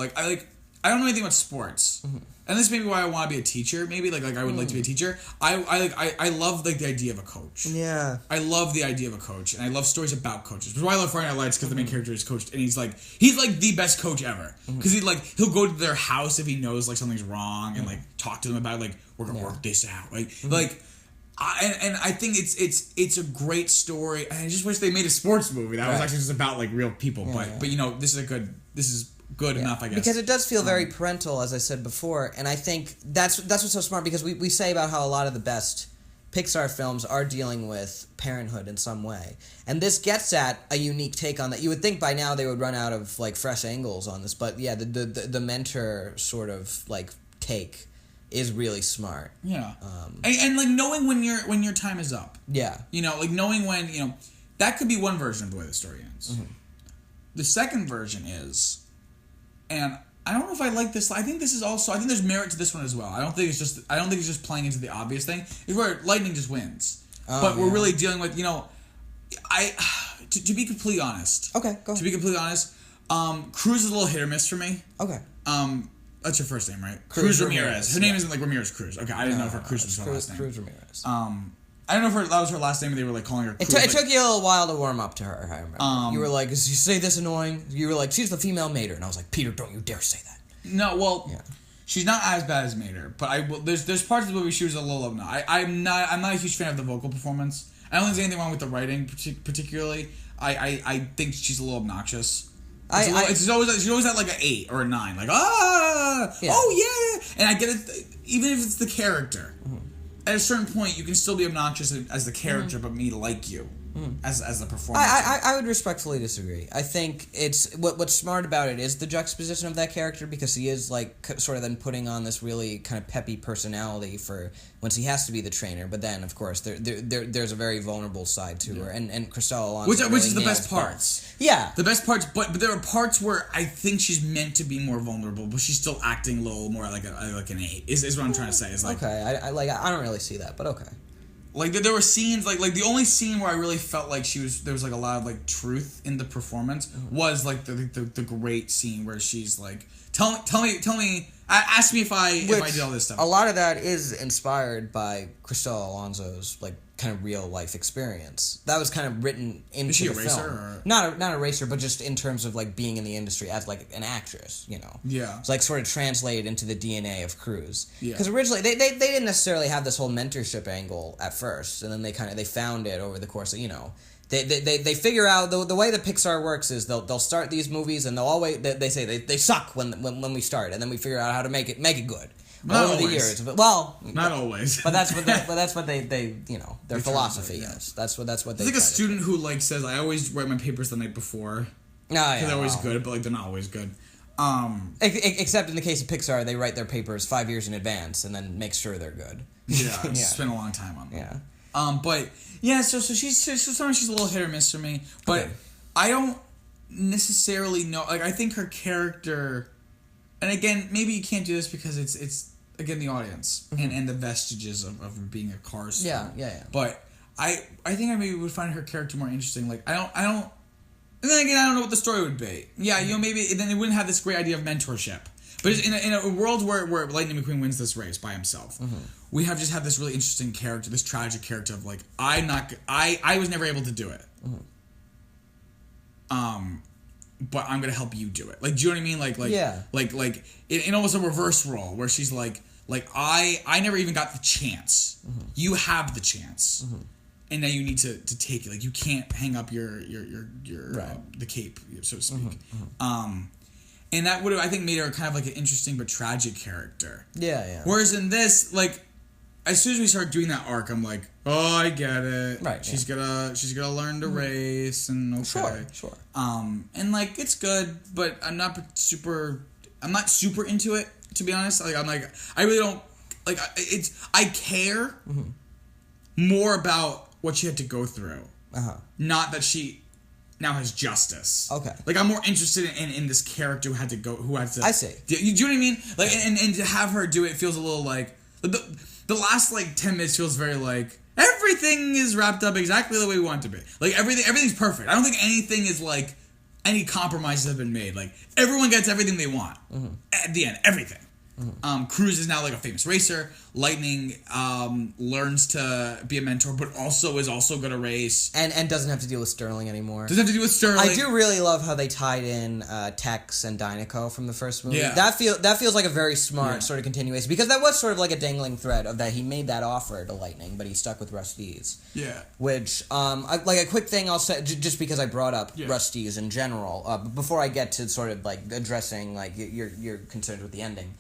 Speaker 1: I don't know anything about sports. And this may be why I want to be a teacher. Maybe like I would like to be a teacher. I love like the idea of a coach.
Speaker 2: Yeah.
Speaker 1: I love the idea of a coach, and I love stories about coaches. Which is why I love Friday Night Lights, because the main character is coached, and he's like the best coach ever. Because he'll go to their house if he knows like something's wrong, and like talk to them about like we're gonna work this out. And I think it's a great story. And I just wish they made a sports movie that was actually just about like real people. But this is good enough, I guess.
Speaker 2: Because it does feel very parental, as I said before, and I think that's what's so smart, because we say about how a lot of the best Pixar films are dealing with parenthood in some way. And this gets at a unique take on that. You would think by now they would run out of like fresh angles on this, but yeah, the mentor sort of like take is really smart.
Speaker 1: Yeah. And like knowing when your time is up.
Speaker 2: Yeah.
Speaker 1: Like knowing when, that could be one version of the way the story ends. The second version is, and I don't know if I like this. I think this is also. I think there's merit to this one as well. I don't think it's just playing into the obvious thing. It's where Lightning just wins, but we're really dealing with to be completely honest.
Speaker 2: Okay, go ahead.
Speaker 1: To be completely honest, Cruz is a little hit or miss for me.
Speaker 2: Okay.
Speaker 1: That's your first name, right? Cruz Ramirez. Her name isn't like Ramirez Cruz. Okay, I didn't know if her Cruz was her last name.
Speaker 2: Cruz Ramirez.
Speaker 1: I don't know if that was her last name, and they were like calling her Cruz.
Speaker 2: It took you a little while to warm up to her, I remember. You were like, you say this annoying? You were like, she's the female Mater. And I was like, Peter, don't you dare say that.
Speaker 1: No, well, she's not as bad as Mater, but there's parts of the movie she was a little obnoxious. I'm not a huge fan of the vocal performance. I don't think there's anything wrong with the writing, particularly. I think she's a little obnoxious. She's always at like an 8 or a 9, like oh yeah, and I get it, even if it's the character. At a certain point, you can still be obnoxious as the character, but me like you. as the performance.
Speaker 2: I would respectfully disagree. I think it's what's smart about it is the juxtaposition of that character, because he is like sort of then putting on this really kind of peppy personality for once he has to be the trainer, but then of course there's a very vulnerable side to her, and Crystal Alonso
Speaker 1: which is the best parts.
Speaker 2: Yeah,
Speaker 1: the best parts, but there are parts where I think she's meant to be more vulnerable, but she's still acting a little more like an 8. Is what I'm trying to say. Is like
Speaker 2: okay, I don't really see that, but okay.
Speaker 1: Like there were scenes like the only scene where I really felt like there was like a lot of like truth in the performance was like the great scene where she's like tell me ask me if I did all this stuff.
Speaker 2: A lot of that is inspired by Crystal Alonso's like kind of real life experience. That was kind of written into
Speaker 1: Is she
Speaker 2: the
Speaker 1: a racer
Speaker 2: film.
Speaker 1: Or?
Speaker 2: Not a racer, but just in terms of like being in the industry as like an actress, you know.
Speaker 1: Yeah.
Speaker 2: It's like sort of translated into the DNA of Cruise.
Speaker 1: Yeah.
Speaker 2: Because originally they didn't necessarily have this whole mentorship angle at first, and then they found it over the course of, you know. They figure out the way the Pixar works is they'll start these movies and they'll always they say they suck when we start, and then we figure out how to make it good.
Speaker 1: Not
Speaker 2: over
Speaker 1: always.
Speaker 2: The years. But, well,
Speaker 1: not always.
Speaker 2: But that's what they you know, their philosophy is. That's what they.
Speaker 1: It's like a student who like says, "I always write my papers the night before."
Speaker 2: Yeah,
Speaker 1: they're always good, but like they're not always good.
Speaker 2: Except in the case of Pixar, they write their papers 5 years in advance and then make sure they're good.
Speaker 1: Yeah, spend a long time on them.
Speaker 2: Yeah.
Speaker 1: But yeah, so sometimes she's a little hit or miss for me, but okay. I don't necessarily know. Like, I think her character, and again, maybe you can't do this because it's again the audience and the vestiges of being a Cars film.
Speaker 2: Yeah.
Speaker 1: But I think I maybe would find her character more interesting. Like, I don't. And then again, I don't know what the story would be. Yeah, you know, maybe then it wouldn't have this great idea of mentorship. But in a world where Lightning McQueen wins this race by himself, we have just had this really interesting character, this tragic character of like, I was never able to do it. But I'm gonna help you do it. Like, do you know what I mean? Like in almost a reverse role where she's like I never even got the chance. You have the chance. And now you need to take it. Like, you can't hang up your the cape, so to speak. And that would have, I think, made her kind of like an interesting but tragic character.
Speaker 2: Yeah.
Speaker 1: Whereas in this, like, as soon as we start doing that arc, I'm like, oh, I get it.
Speaker 2: Right.
Speaker 1: She's gonna learn to race, and okay.
Speaker 2: Sure.
Speaker 1: And like, it's good, but I'm not super into it, to be honest. Like, I really don't like. I care more about what she had to go through. Not that she now has justice. Okay. Like, I'm more interested in this character who had to.
Speaker 2: I see.
Speaker 1: Do you know what I mean? Like, and to have her do it feels a little like the last like 10 minutes feels very like everything is wrapped up exactly the way we want it to be. Like, everything's perfect. I don't think anything is like any compromises have been made. Like, everyone gets everything they want at the end. Everything. Cruise is now like a famous racer. Lightning learns to be a mentor, but is also going to race.
Speaker 2: And doesn't have to deal with Sterling anymore.
Speaker 1: Doesn't have to deal with Sterling.
Speaker 2: I do really love how they tied in Tex and Dinoco from the first movie.
Speaker 1: Yeah.
Speaker 2: That feels like a very smart sort of continuation, because that was sort of like a dangling thread of that he made that offer to Lightning, but he stuck with Rusty's.
Speaker 1: Yeah.
Speaker 2: Which, like a quick thing I'll say, just because I brought up Rusty's in general, before I get to sort of like addressing like your concerns with the ending.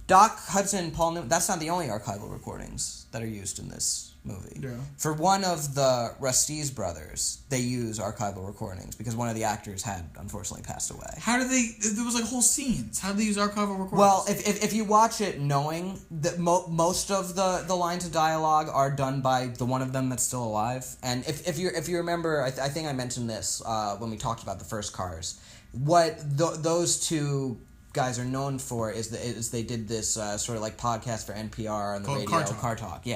Speaker 2: Doc Hudson and Paul Newman, that's not the only archival recordings that are used in this movie. Yeah. For one of the Rusty's brothers, they use archival recordings because one of the actors had unfortunately passed away.
Speaker 1: How did they? There was like whole scenes. How did they use archival recordings?
Speaker 2: Well, if you watch it knowing that most of the lines of dialogue are done by the one of them that's still alive, and if you remember, I think I mentioned this when we talked about the first Cars. What those two guys are known for is they did this sort of like podcast for NPR on the radio, Car Talk,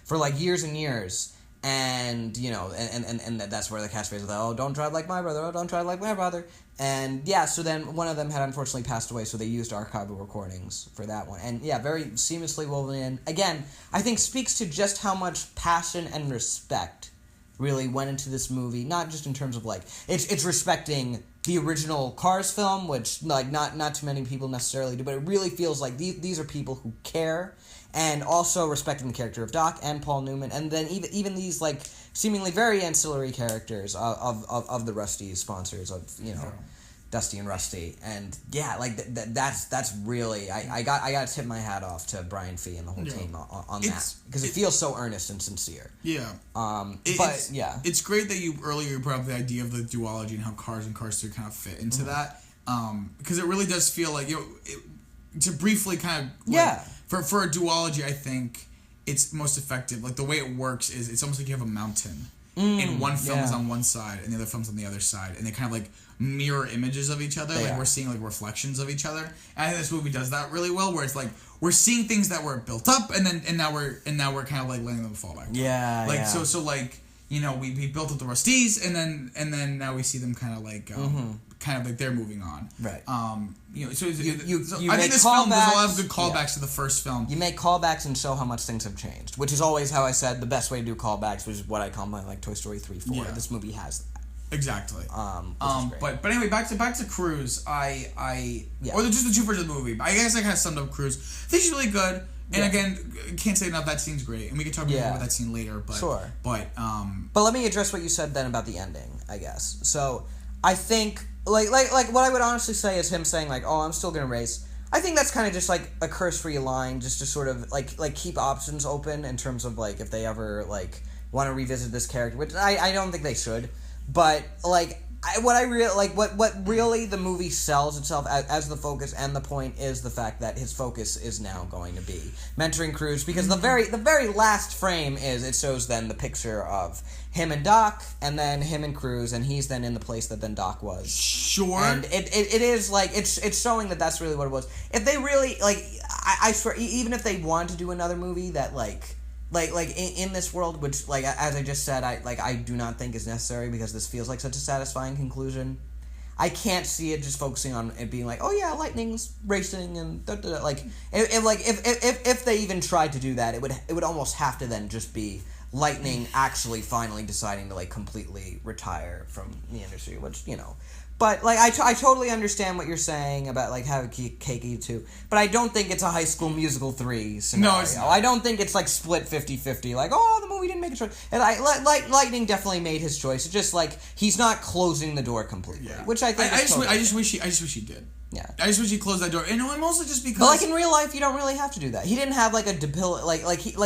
Speaker 2: for like years and years, and you know, and that's where the catchphrase was, oh, don't drive like my brother, oh, don't drive like my brother, and so then one of them had unfortunately passed away, so they used archival recordings for that one, and very seamlessly woven in. Again, I think speaks to just how much passion and respect really went into this movie, not just in terms of like it's respecting the original Cars film, which like not too many people necessarily do, but it really feels like these are people who care, and also respecting the character of Doc and Paul Newman, and then even these like seemingly very ancillary characters of the Rusty sponsors of Dusty and Rusty, and yeah, like that's really I got to tip my hat off to Brian Fee and the whole team on that, because it feels so earnest and sincere.
Speaker 1: Yeah. It's great that you earlier brought up the idea of the duology and how Cars and Cars 3 kind of fit into that, because it really does feel like, to briefly kind of for a duology, I think it's most effective. Like the way it works is it's almost like you have a mountain. And one film is on one side and the other film's on the other side, and they kind of like mirror images of each other. We're seeing like reflections of each other. And I think this movie does that really well, where it's like we're seeing things that were built up, and now we're kind of like letting them fall back. So like, we built up the Rusties, and then now we see them kind of like they're moving on.
Speaker 2: Right.
Speaker 1: So I think this film does a lot of good callbacks to the first film.
Speaker 2: You make callbacks and show how much things have changed, which is always how I said the best way to do callbacks, which is what I call my like Toy Story 3, 4. Yeah. This movie has that.
Speaker 1: Exactly. But anyway, back to Cruise. Or just the two versions of the movie. I guess I kind of summed up Cruise. I think she's really good. And again, can't say enough. That scene's great, and we can talk more about that scene later. But
Speaker 2: sure.
Speaker 1: But
Speaker 2: let me address what you said then about the ending, I guess. So I think like what I would honestly say is him saying like, "Oh, I'm still gonna race." I think that's kind of just like a curse-free line, just to sort of like keep options open in terms of like if they ever like want to revisit this character, which I don't think they should. But like what really the movie sells itself as the focus and the point is the fact that his focus is now going to be mentoring Cruz, because the very last frame is it shows then the picture of him and Doc, and then him and Cruz, and he's then in the place that then Doc was.
Speaker 1: Sure.
Speaker 2: And it is like it's showing that that's really what it was. If they really like, I swear, even if they wanted to do another movie that like in this world, which like as I just said, I do not think is necessary, because this feels like such a satisfying conclusion. I can't see it just focusing on it being like, oh yeah, Lightning's racing and like if they even tried to do that, it would almost have to then just be Lightning actually finally deciding to like completely retire from the industry, which But like I totally understand what you're saying about like having Cake Eat 2, but I don't think it's a High School Musical 3 scenario.
Speaker 1: No, it's not.
Speaker 2: I don't think it's like split 50-50. Like, oh, the movie didn't make a choice. And Lightning definitely made his choice. It's just like he's not closing the door completely, which I think. I
Speaker 1: just wish he did.
Speaker 2: Yeah.
Speaker 1: I just wish he closed that door. And mostly just because.
Speaker 2: But like in real life, you don't really have to do that. He didn't have like a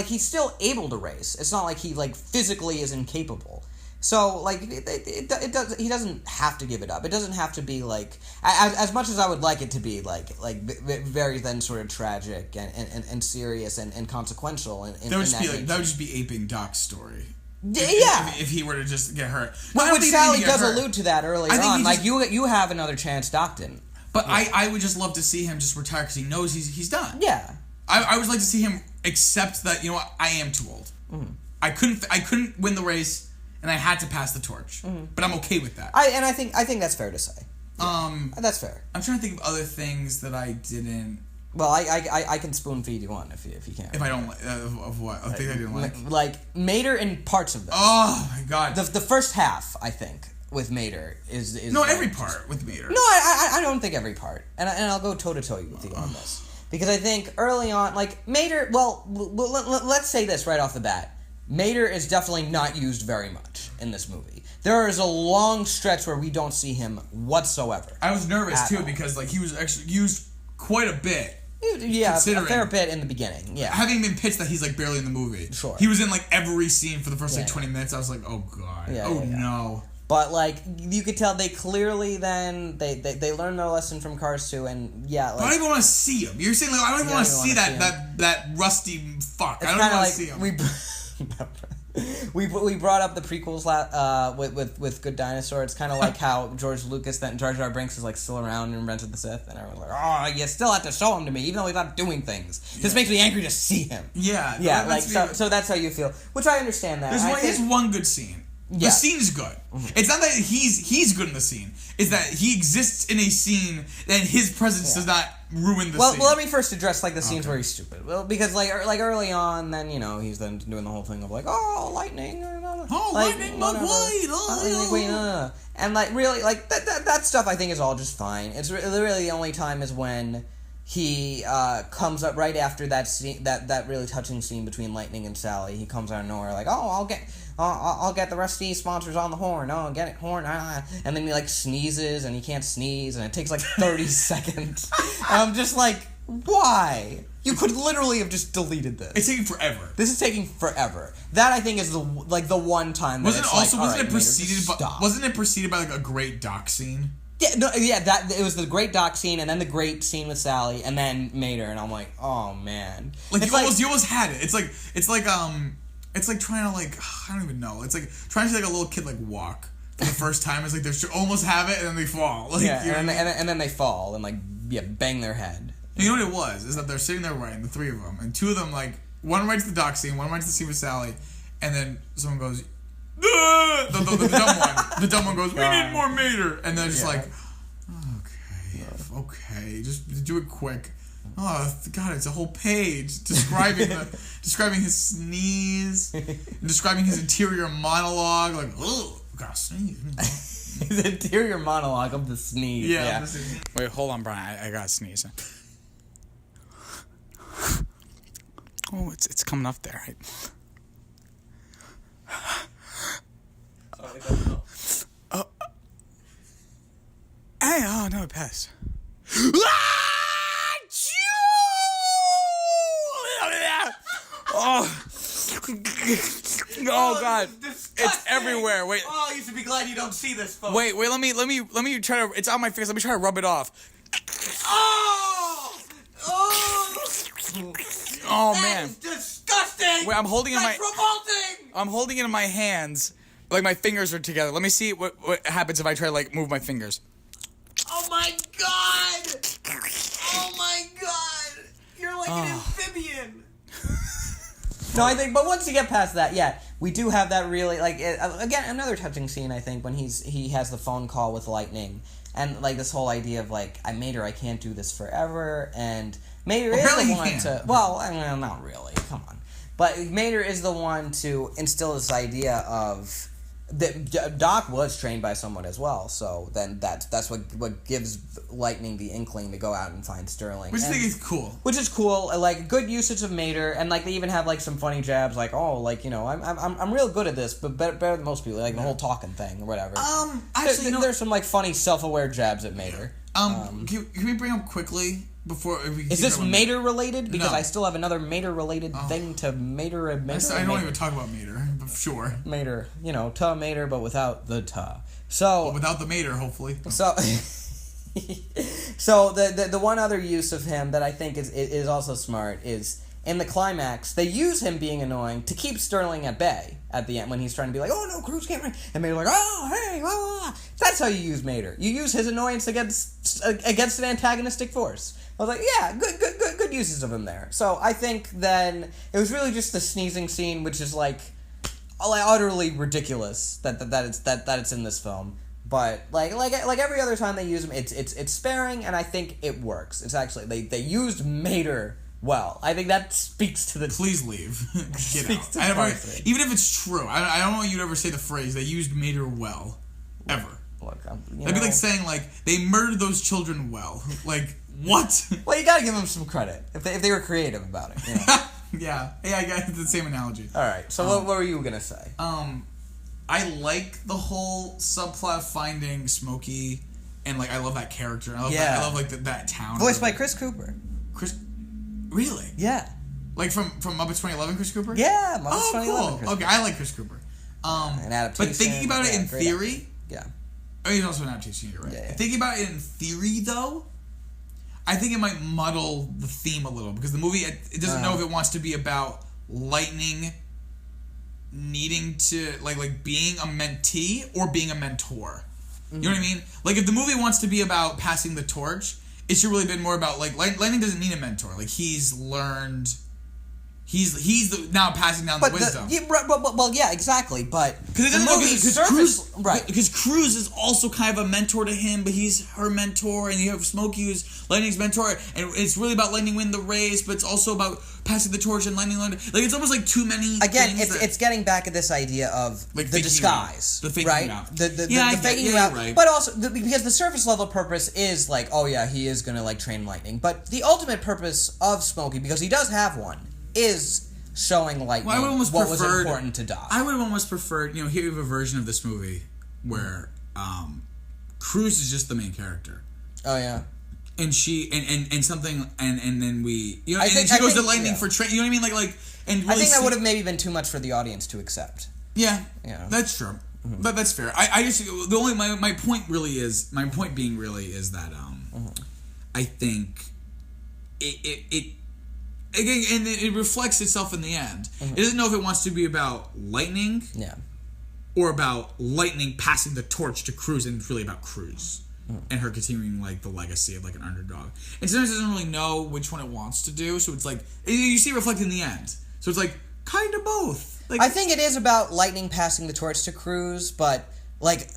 Speaker 2: he's still able to race. It's not like he like physically is incapable. So, like, he doesn't have to give it up. It doesn't have to be, like, as much as I would like it to be, like very then sort of tragic and serious and consequential. That
Speaker 1: would just be aping Doc's story. If he were to just get hurt.
Speaker 2: Which Sally does allude to that early on. Like, you have another chance, Doc didn't.
Speaker 1: But I would just love to see him just retire because he knows he's done.
Speaker 2: Yeah.
Speaker 1: I would like to see him accept that, I am too old. Mm-hmm. I couldn't win the race. And I had to pass the torch, but I'm okay with that.
Speaker 2: I think that's fair to say. That's fair.
Speaker 1: I'm trying to think of other things that I didn't.
Speaker 2: Well, I can spoon feed you one if you can.
Speaker 1: If I don't of what? I think I didn't like.
Speaker 2: Like Mater in parts of this.
Speaker 1: Oh my god.
Speaker 2: The first half, I think, with Mater is
Speaker 1: no, every part with Mater.
Speaker 2: No, I don't think every part, and I'll go toe to toe with you on this, because I think early on, like Mater. Well, let's say this right off the bat. Mater is definitely not used very much in this movie. There is a long stretch where we don't see him whatsoever.
Speaker 1: I was nervous too because like he was actually used quite a bit.
Speaker 2: Yeah, a fair bit in the beginning. Yeah,
Speaker 1: having been pitched that he's like barely in the movie.
Speaker 2: Sure,
Speaker 1: he was in like every scene for the first 20 minutes. I was like, oh god, no.
Speaker 2: But like you could tell, they clearly then they learned their lesson from Cars 2, and like,
Speaker 1: I don't even want to see him. You're saying like I don't even want to see that rusty fuck. I don't want to see him.
Speaker 2: We brought up the prequels with Good Dinosaur. It's kind of like how George Lucas, then Jar Jar Binks is like still around and invented the Sith, and everyone's like, oh, you still have to show him to me, even though he's not doing things. This makes me angry to see him.
Speaker 1: Yeah.
Speaker 2: Like so that's how you feel, which I understand that.
Speaker 1: There's one good scene. The scene is good. Mm-hmm. It's not that he's good in the scene. It's that he exists in a scene and his presence does not ruin the scene.
Speaker 2: Well, let me first address like the scenes where he's stupid. Well, because like early on, then he's then doing the whole thing of like, oh, lightning,
Speaker 1: lightning, McQueen,
Speaker 2: and like really like that stuff I think is all just fine. It's really the only time is when he comes up right after that scene, that really touching scene between Lightning and Sally. He comes out of nowhere like, oh, I'll get the rest of these sponsors on the horn. Oh, get it, horn. And then he like sneezes and he can't sneeze and it takes like 30 seconds. And I'm just like, why? You could literally have just deleted this.
Speaker 1: It's taking forever.
Speaker 2: This is taking forever. That I think is the one time that
Speaker 1: wasn't it preceded by like a great dock scene?
Speaker 2: Yeah, that it was the great dock scene, and then the great scene with Sally, and then Mater, and I'm like, oh man,
Speaker 1: like you almost had it. It's like trying to like I don't even know. It's like trying to see like a little kid like walk for the first time. It's like they almost have it, and then they fall. Like,
Speaker 2: and then they fall and like bang their head.
Speaker 1: You know what it was? Is that they're sitting there writing, the three of them, and two of them like one writes the dock scene, one writes the scene with Sally, and then someone goes. The dumb one goes, we need more Mater, and they're just like, okay, just do it quick. Oh God, it's a whole page describing his sneeze, describing his interior monologue, like, oh, gotta sneeze.
Speaker 2: His interior monologue of the sneeze. Yeah.
Speaker 1: Wait, hold on, Brian. I gotta sneeze. Oh, it's coming up there. Hey, oh no, it passed. Oh God, it's everywhere. Wait.
Speaker 2: Oh, you should be glad you don't see this, folks.
Speaker 1: Wait. Let me try to. It's on my face. Let me try to rub it off. Oh man.
Speaker 2: That is disgusting.
Speaker 1: Wait, I'm holding
Speaker 2: That's revolting.
Speaker 1: I'm holding it in my hands. Like my fingers are together. Let me see what happens if I try to like move my fingers.
Speaker 2: Oh my God! Oh my God! You're like an amphibian. No, I think, but once you get past that, yeah, we do have that really like again another touching scene. I think when he has the phone call with Lightning and like this whole idea of like I made her, I can't do this forever, and Mater is the one to. Well, I mean, not really. Come on, but Mater is the one to instill this idea of. Doc was trained by someone as well, so then that's what gives Lightning the inkling to go out and find Sterling.
Speaker 1: Which I think is cool.
Speaker 2: Which is cool, like good usage of Mater, and like they even have like some funny jabs, like like I'm real good at this, but better than most people, like the whole talking thing or whatever.
Speaker 1: Actually,
Speaker 2: there's some like funny self-aware jabs at Mater.
Speaker 1: Can we bring up quickly before we?
Speaker 2: Is this Mater related? Because I still have another Mater related thing to Mater.
Speaker 1: I don't even talk about Mater, but sure.
Speaker 2: Mater, ta Mater, but without the ta. So
Speaker 1: without the Mater, hopefully.
Speaker 2: So, so the one other use of him that I think is also smart is in the climax they use him being annoying to keep Sterling at bay at the end when he's trying to be like, oh no, Cruz can't run, and Mater's like, oh hey, blah, blah, blah. That's how you use Mater. You use his annoyance against an antagonistic force. I was like, yeah, good uses of him there. So I think then it was really just the sneezing scene, which is like utterly ridiculous that it's in this film. But like every other time they use him, it's sparing, and I think it works. It's actually they used Mater well. I think that speaks to the.
Speaker 1: Please leave. Get out. Even if it's true, I don't want you to ever say the phrase "they used Mater well," ever. Look, that'd be like saying like they murdered those children well. Like what?
Speaker 2: Well, you gotta give them some credit if they were creative about it. You know?
Speaker 1: Yeah, I got the same analogy.
Speaker 2: All right. So what were you gonna say?
Speaker 1: I like the whole subplot of finding Smokey, and like I love that character. I love like that town.
Speaker 2: Voiced by Chris Cooper.
Speaker 1: Really?
Speaker 2: Yeah.
Speaker 1: Like from Muppets 2011, Chris Cooper?
Speaker 2: Yeah, Muppets 2011.
Speaker 1: Cool. Okay, I like Chris Cooper.
Speaker 2: An adaptation.
Speaker 1: But thinking about it in theory,
Speaker 2: yeah.
Speaker 1: Oh, he's also an adaptation. You're right. Yeah. Thinking about it in theory, though, I think it might muddle the theme a little because the movie it doesn't know if it wants to be about Lightning needing to like being a mentee or being a mentor. Mm-hmm. You know what I mean? Like if the movie wants to be about passing the torch, it should really been more about like Lightning doesn't need a mentor. Like he's learned He's now passing down the wisdom.
Speaker 2: Yeah, exactly. But
Speaker 1: because Cruz is also kind of a mentor to him, but he's her mentor, and you have Smokey who's Lightning's mentor, and it's really about Lightning winning the race, but it's also about passing the torch and Lightning learning. Like it's almost like too many.
Speaker 2: Again, it's getting back at this idea of like the disguise,
Speaker 1: the faking
Speaker 2: right?
Speaker 1: out.
Speaker 2: The faking you out, right. But also because the surface level purpose is like, oh yeah, he is gonna like train Lightning, but the ultimate purpose of Smokey, because he does have one, is showing Lightning was important to Doc.
Speaker 1: I would have almost preferred, here you have a version of this movie where Cruz is just the main character.
Speaker 2: Oh yeah.
Speaker 1: And she and something and then we and she goes to Lightning for training. You know what I mean? Like and really
Speaker 2: I think that would have maybe been too much for the audience to accept.
Speaker 1: Yeah. That's true. Mm-hmm. But that's fair. I just my point being is that I think it again, and it reflects itself in the end. Mm-hmm. It doesn't know if it wants to be about Lightning, or about Lightning passing the torch to Cruz, and it's really about Cruz and her continuing like the legacy of like an underdog. And sometimes it doesn't really know which one it wants to do, so it's like you see it reflected in the end. So it's like kind of both. Like,
Speaker 2: I think it is about Lightning passing the torch to Cruz, but like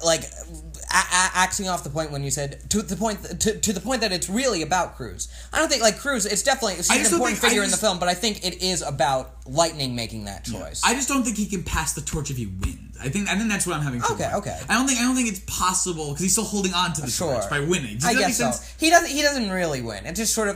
Speaker 2: axing off the point when you said to the point that it's really about Cruz. I don't think like Cruz. It's definitely she's an important figure in the film, but I think it is about Lightning making that choice.
Speaker 1: I just don't think he can pass the torch if he wins. I think that's what I'm having trouble with.
Speaker 2: Okay.
Speaker 1: I don't think it's possible because he's still holding on to the torch by winning.
Speaker 2: I guess so. He doesn't really win. That's just sort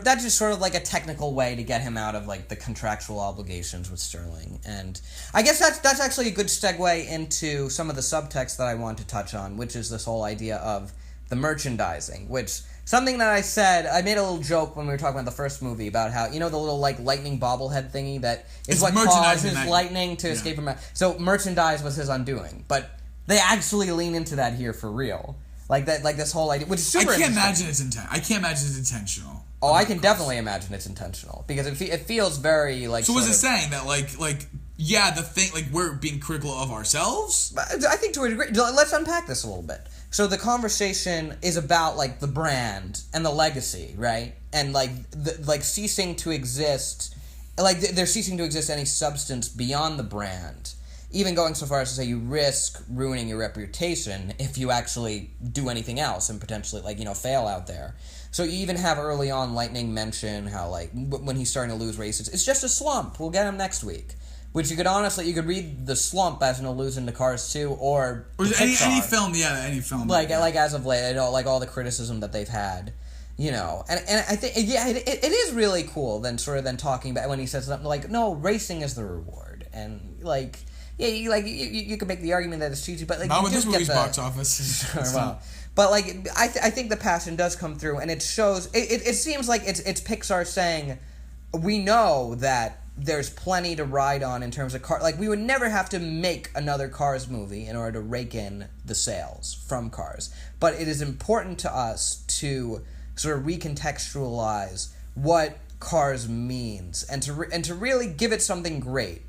Speaker 2: of like a technical way to get him out of like the contractual obligations with Sterling. And I guess that's actually a good segue into some of the subtext that I want to touch on, which is this whole idea of the merchandising, which something that I made a little joke when we were talking about the first movie about how, the little like lightning bobblehead thingy that is what causes Lightning to escape from. So merchandise was his undoing, but they actually lean into that here for real, like that, like this whole idea, which is super. I can't imagine
Speaker 1: it's intentional.
Speaker 2: Oh, I can definitely imagine it's intentional because it feels very like.
Speaker 1: So was it saying that like the thing like we're being critical of ourselves?
Speaker 2: I think to a degree. Let's unpack this a little bit. So the conversation is about like the brand and the legacy, right? And like ceasing to exist, like they're ceasing to exist any substance beyond the brand. Even going so far as to say you risk ruining your reputation if you actually do anything else and potentially fail out there. So you even have early on Lightning mention how like when he's starting to lose races, it's just a slump. We'll get him next week. Which you could read the slump as an allusion to Cars 2 or
Speaker 1: any film.
Speaker 2: Like as of late, like all the criticism that they've had, and I think it is really cool. Then talking about when he says something like, "No, racing is the reward," and like you could make the argument that it's cheesy, but like
Speaker 1: not with this movie's box office.
Speaker 2: Well, but like I think the passion does come through, and it shows. It seems like it's Pixar saying, we know that there's plenty to ride on in terms of car. Like we would never have to make another Cars movie in order to rake in the sales from Cars, but it is important to us to sort of recontextualize what Cars means and to really give it something great,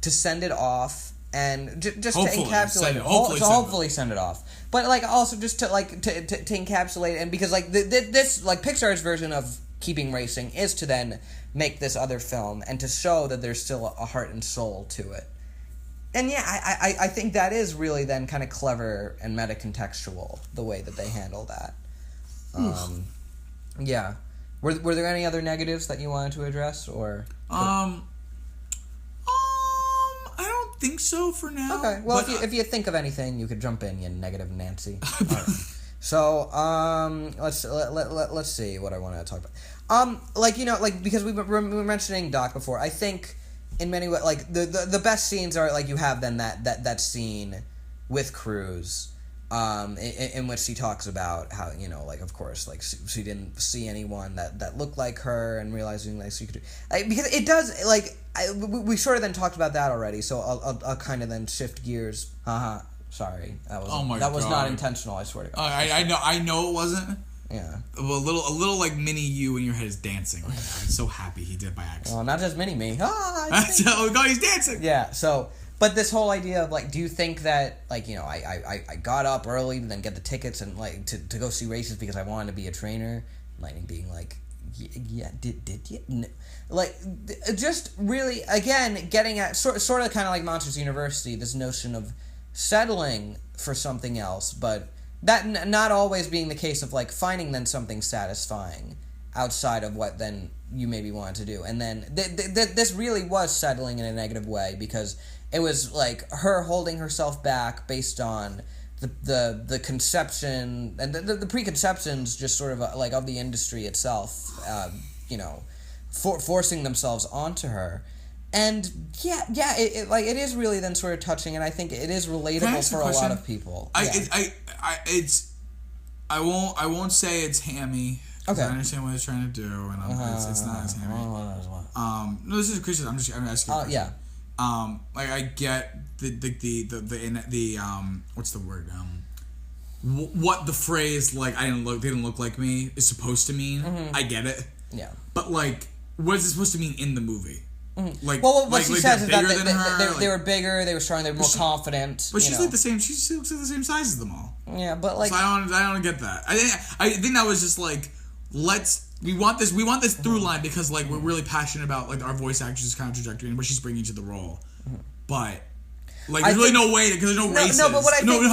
Speaker 2: to send it off and just hopefully to encapsulate it. Hopefully send it off. But like also just to like to encapsulate it, and because like this like Pixar's version of keeping racing is to then make this other film and to show that there's still a heart and soul to it. And yeah, I think that is really then kind of clever and meta-contextual, the way that they handle that. Yeah. Were there any other negatives that you wanted to address, or?
Speaker 1: I don't think so for now.
Speaker 2: Okay. Well, if you think of anything, you could jump in, you negative Nancy. Right. So, let's see what I want to talk about. Because we were mentioning Doc before, I think in many ways, like the best scenes are like you have then that scene with Cruz, in which she talks about how like of course like she didn't see anyone that looked like her, and realizing like she could because it does like we sort of then talked about that already. So I'll kind of then shift gears. Sorry, that was not intentional. I swear to God.
Speaker 1: I know it wasn't.
Speaker 2: Yeah.
Speaker 1: Well, a little like mini you in your head is dancing right now. I'm so happy he did by accident.
Speaker 2: Well, not just mini me.
Speaker 1: Oh God, he's dancing.
Speaker 2: Yeah. So, but this whole idea of like, do you think that like I got up early to then get the tickets and like to go see races because I wanted to be a trainer? Lightning being like, Yeah, did you? No. Like, just really, again, getting at sort of kind of like Monsters University, this notion of settling for something else, but that not always being the case of like finding then something satisfying outside of what then you maybe wanted to do. And then this really was settling in a negative way, because it was like her holding herself back based on the conception and the preconceptions just sort of like of the industry itself, forcing themselves onto her. And it is really then sort of touching, and I think it is relatable for a lot of people.
Speaker 1: I won't say it's hammy. Okay. I understand what it's trying to do, and it's not as hammy. No, this is a question. I'm asking a question.
Speaker 2: Yeah.
Speaker 1: Like I get the what's the word? What the phrase like they didn't look like me is supposed to mean. Mm-hmm. I get it.
Speaker 2: Yeah.
Speaker 1: But like, what is it supposed to mean in the movie?
Speaker 2: Mm-hmm. Like, what she says is that they were bigger, they were stronger, they were more confident.
Speaker 1: But she's like the same. She looks like the same size as them all.
Speaker 2: Yeah, but like,
Speaker 1: so I don't get that. I think that was just like, we want this through line because like we're really passionate about like our voice actress' kind of trajectory and what she's bringing to the role. Mm-hmm. But like, there's really no way because there's no races.
Speaker 2: No, but what I think,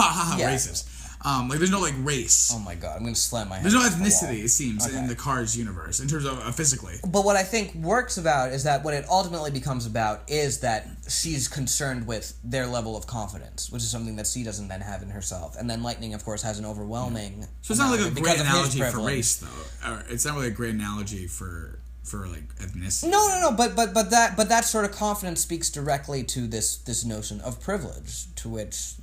Speaker 1: racist. Like there's no like race.
Speaker 2: Oh my god, I'm gonna slam my head.
Speaker 1: There's no ethnicity, it seems, in the Cars universe in terms of physically.
Speaker 2: But what I think works about is that what it ultimately becomes about is that she's concerned with their level of confidence, which is something that she doesn't then have in herself. And then Lightning, of course, has an overwhelming. Yeah.
Speaker 1: So it's not like a great analogy for race, though. It's not really a great analogy for like ethnicity.
Speaker 2: No. But that sort of confidence speaks directly to this notion of privilege, to which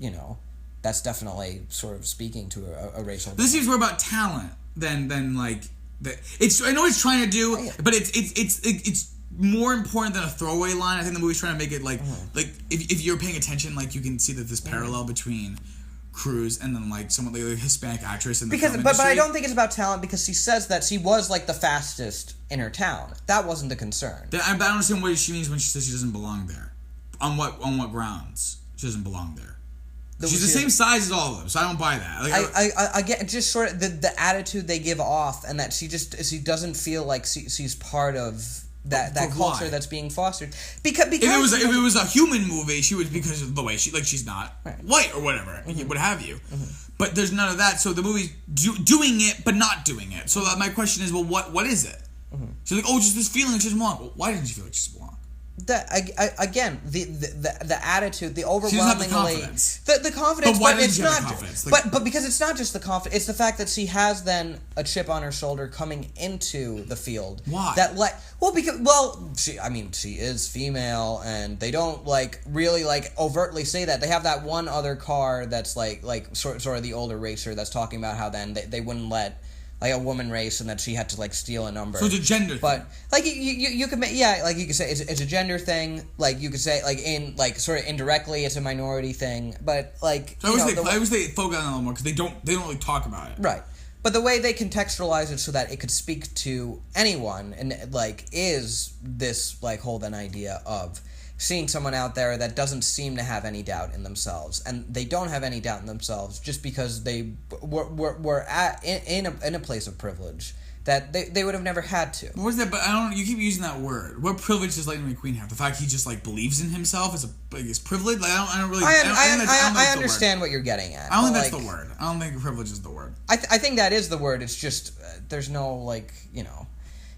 Speaker 2: that's definitely sort of speaking to a racial.
Speaker 1: This seems more about talent than like that. I know what it's trying to do, but it's more important than a throwaway line. I think the movie's trying to make it like if you're paying attention, like you can see that this parallel between Cruz and then like someone like a Hispanic actress in the film industry.
Speaker 2: But I don't think it's about talent, because she says that she was like the fastest in her town. That wasn't the concern.
Speaker 1: I don't understand what she means when she says she doesn't belong there. On what grounds she doesn't belong there? She's the same size as all of them, so I don't buy that. Like,
Speaker 2: I get just sort of the attitude they give off, and that she doesn't feel like she's part of that culture that's being fostered. Because if
Speaker 1: it was a human movie, she would, because of the way she's not white or whatever, what have you. Mm-hmm. But there's none of that, so the movie's doing it but not doing it. So my question is, well, what is it? Mm-hmm. She's like, just this feeling like she doesn't belong. Well, why didn't she feel like she belonged?
Speaker 2: Again, the attitude, the overwhelmingly the confidence.
Speaker 1: But why doesn't she have the confidence?
Speaker 2: But because it's not just the confidence, it's the fact that she has then a chip on her shoulder coming into the field.
Speaker 1: Why?
Speaker 2: She is female, and they don't like really like overtly say that. They have that one other car that's like sort of the older racer that's talking about how then they wouldn't let like a woman race, and that she had to like steal a number.
Speaker 1: So it's a gender thing.
Speaker 2: But like you could make, like you could say it's a gender thing. Like you could say like in like sort of indirectly it's a minority thing. But like
Speaker 1: I wish they focus on it a little more, because they don't really talk about it.
Speaker 2: Right. But the way they contextualize it so that it could speak to anyone, and like is this like whole then idea of seeing someone out there that doesn't seem to have any doubt in themselves, and they don't have any doubt in themselves just because they were in a place of privilege that they would have never had to.
Speaker 1: What's that? But I don't. You keep using that word. What privilege does Lightning McQueen have? The fact he just like believes in himself is privilege. Like I don't really.
Speaker 2: I understand what you're getting at.
Speaker 1: I don't think that's the word. I don't think privilege is the word.
Speaker 2: I think that is the word. It's just there's no like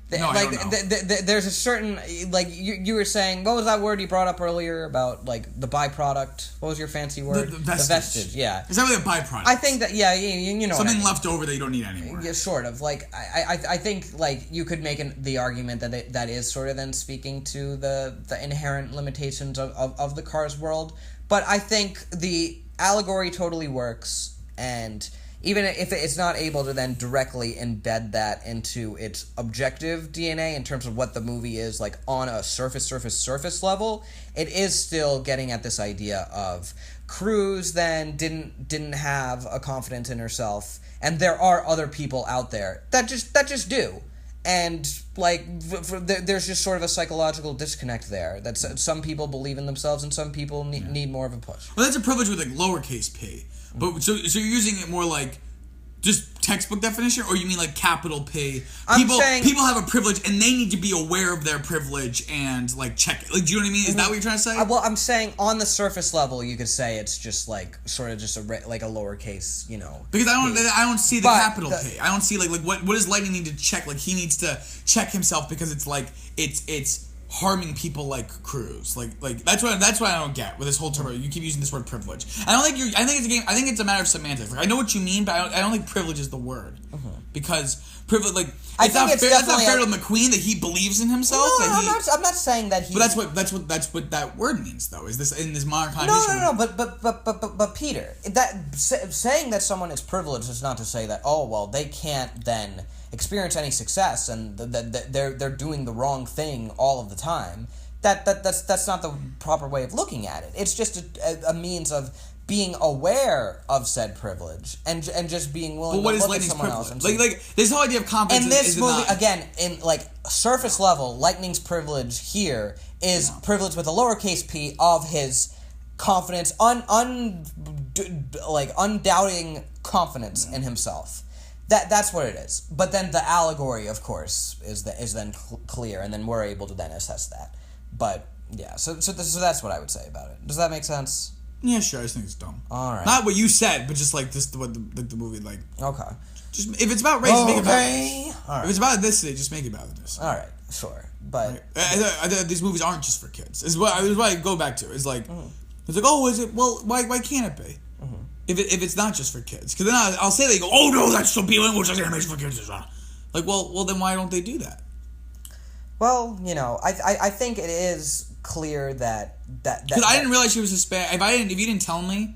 Speaker 2: there's a certain like you were saying, what was that word you brought up earlier about like the byproduct? What was your fancy word?
Speaker 1: The vestige.
Speaker 2: Yeah.
Speaker 1: Is that really a byproduct?
Speaker 2: I think that you know
Speaker 1: something left over that you don't need anymore.
Speaker 2: Yeah, sort of. Like I think like you could make the argument that is sort of then speaking to the inherent limitations of the Cars world, but I think the allegory totally works, and even if it's not able to then directly embed that into its objective DNA in terms of what the movie is like on a surface level, it is still getting at this idea of Cruz then didn't have a confidence in herself, and there are other people out there that just do. And like there's just sort of a psychological disconnect there. That some people believe in themselves and some people need more of a push.
Speaker 1: Well, that's a privilege with like lowercase p. But so you're using it more like just textbook definition, or you mean like capital P? People have a privilege and they need to be aware of their privilege and like check it. Like, do you know what I mean? Is that what you're trying to say?
Speaker 2: Well, I'm saying on the surface level, you could say it's just like sort of just like a lowercase, you know.
Speaker 1: Because I don't see the capital P. I don't see like what does Lightning need to check? Like he needs to check himself because it's like it's harming people like Cruz. Like that's what I don't get with this whole term. You keep using this word privilege. I think it's a game. I think it's a matter of semantics. Like I know what you mean, but I don't think privilege is the word because privilege like it's not fair to McQueen that he believes in himself.
Speaker 2: No, I'm not saying that he.
Speaker 1: But that's what that word means though. Is this in this modern connotation?
Speaker 2: No. But Peter, saying that someone is privileged is not to say that they can't then experience any success and that they're doing the wrong thing all of the time. That's not the proper way of looking at it. It's just a means of being aware of said privilege and just being willing to look at someone else. And
Speaker 1: like this whole idea of competence.
Speaker 2: In this movie, again, in like surface level, Lightning's privilege here is privilege with a lowercase p of his confidence, undoubting confidence in himself. That's what it is. But then the allegory, of course, is then clear, and then we're able to then assess that. But yeah, so that's what I would say about it. Does that make sense?
Speaker 1: Yeah, sure. I just think it's dumb.
Speaker 2: All right.
Speaker 1: Not what you said, but just like this, what the movie like.
Speaker 2: Okay.
Speaker 1: Just if it's about race, make it about race. Right. If it's about ethnicity, just make it about this.
Speaker 2: All right, sure, but
Speaker 1: these movies aren't just for kids. Is what I go back to. It's like it's like is it? Well, why can't it be? If it's not just for kids, because then I'll say that you go, oh no, that's so appealing, which animation for kids is not. Like, well, then why don't they do that?
Speaker 2: Well, I think it is clear that
Speaker 1: because I didn't realize she was Hispanic. If you didn't tell me,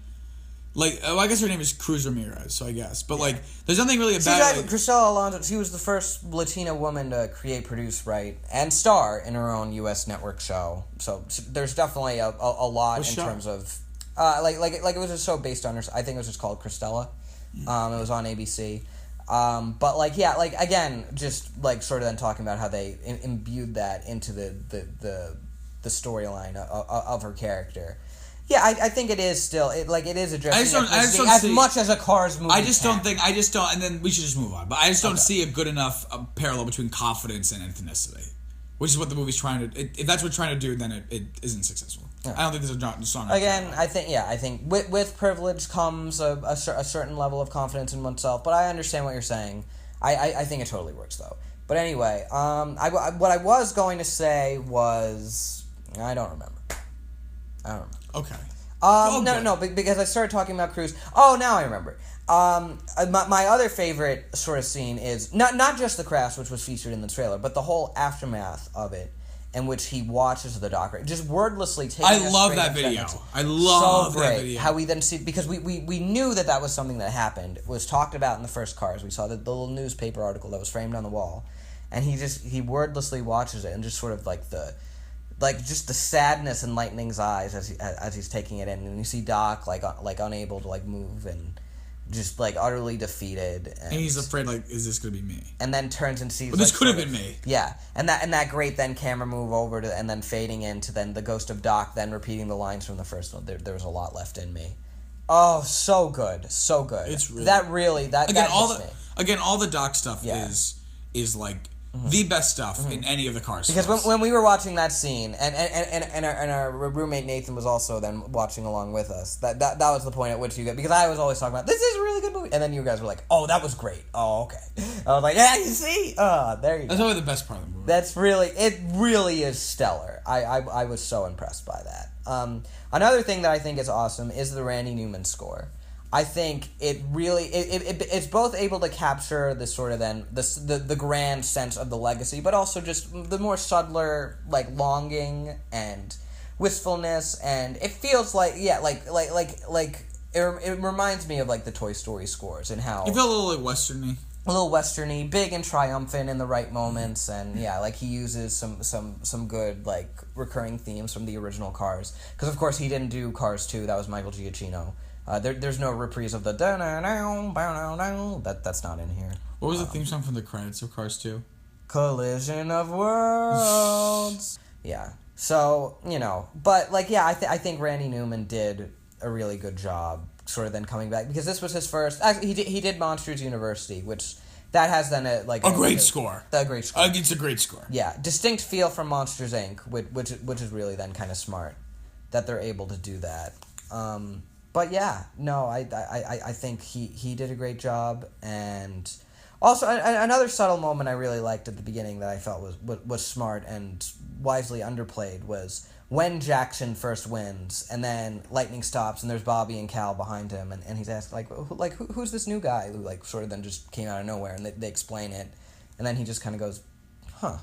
Speaker 1: like, I guess her name is Cruz Ramirez, so I guess, but like, there's nothing really about it.
Speaker 2: Cristela Alonso, she was the first Latina woman to create, produce, write, and star in her own U.S. network show. So there's definitely a lot in terms of. Like it was a show based on her. I think it was just called Cristela. It was on ABC. But like again, just like sort of then talking about how they imbued that into the storyline of her character. Yeah, I think it is still it is addressing as much as a Cars movie.
Speaker 1: I just don't, and then we should just move on. But I just don't see a good enough parallel between confidence and ethnicity, which is what the movie's trying to. If that's what it's trying to do, then it isn't successful. Yeah. I don't think there's a song.
Speaker 2: Again, I think with privilege comes a certain level of confidence in oneself. But I understand what you're saying. I think it totally works though. But anyway, what I was going to say was I don't remember.
Speaker 1: Okay.
Speaker 2: No, because I started talking about Cruz. Oh, now I remember. My other favorite sort of scene is not just the crash, which was featured in the trailer, but the whole aftermath of it, in which he watches the doctor, just wordlessly taking.
Speaker 1: I love that video. I love that video.
Speaker 2: How we then see, because we knew that was something that happened. It was talked about in the first Cars. We saw the little newspaper article that was framed on the wall, and he wordlessly watches it and just sort of just the sadness in Lightning's eyes as he's taking it in, and you see Doc like unable to move and just utterly defeated, and
Speaker 1: he's afraid is this gonna be me?
Speaker 2: And then turns and sees.
Speaker 1: But this could have been me.
Speaker 2: Yeah, and that great then camera move over to and then fading into then the ghost of Doc then repeating the lines from the first one. There was a lot left in me. Oh, so good, so good.
Speaker 1: It's really
Speaker 2: that
Speaker 1: all the Doc stuff is like. The best stuff in any of the Cars.
Speaker 2: Because when we were watching that scene, and our roommate Nathan was also then watching along with us, that was the point at which you get, because I was always talking about, this is a really good movie, and then you guys were like, oh, that was great. Oh, okay. I was like, yeah, you see? There you go.
Speaker 1: That's probably the best part of the movie.
Speaker 2: It really is stellar. I was so impressed by that. Another thing that I think is awesome is the Randy Newman score. I think it really it's both able to capture the sort of then the grand sense of the legacy, but also just the more subtler longing and wistfulness, and it feels it reminds me of the Toy Story scores and how
Speaker 1: you feel a little westerny.
Speaker 2: A little westerny, big and triumphant in the right moments, and he uses some good recurring themes from the original Cars, because of course he didn't do Cars 2. That was Michael Giacchino. There's no reprise of the that's not in here.
Speaker 1: What was the theme song from the credits of Cars 2?
Speaker 2: Collision of Worlds. Yeah. So, but I think Randy Newman did a really good job sort of then coming back, because this was his first. Actually, he did Monsters University, which that has then a
Speaker 1: great score.
Speaker 2: A great score.
Speaker 1: It's a great score.
Speaker 2: Yeah, distinct feel from Monsters Inc., which is really then kind of smart that they're able to do that. But yeah, no, I think he did a great job, and also another subtle moment I really liked at the beginning that I felt was smart and wisely underplayed was when Jackson first wins, and then Lightning stops, and there's Bobby and Cal behind him, and he's asked who's this new guy who sort of then just came out of nowhere, and they explain it, and then he just kind of goes, huh.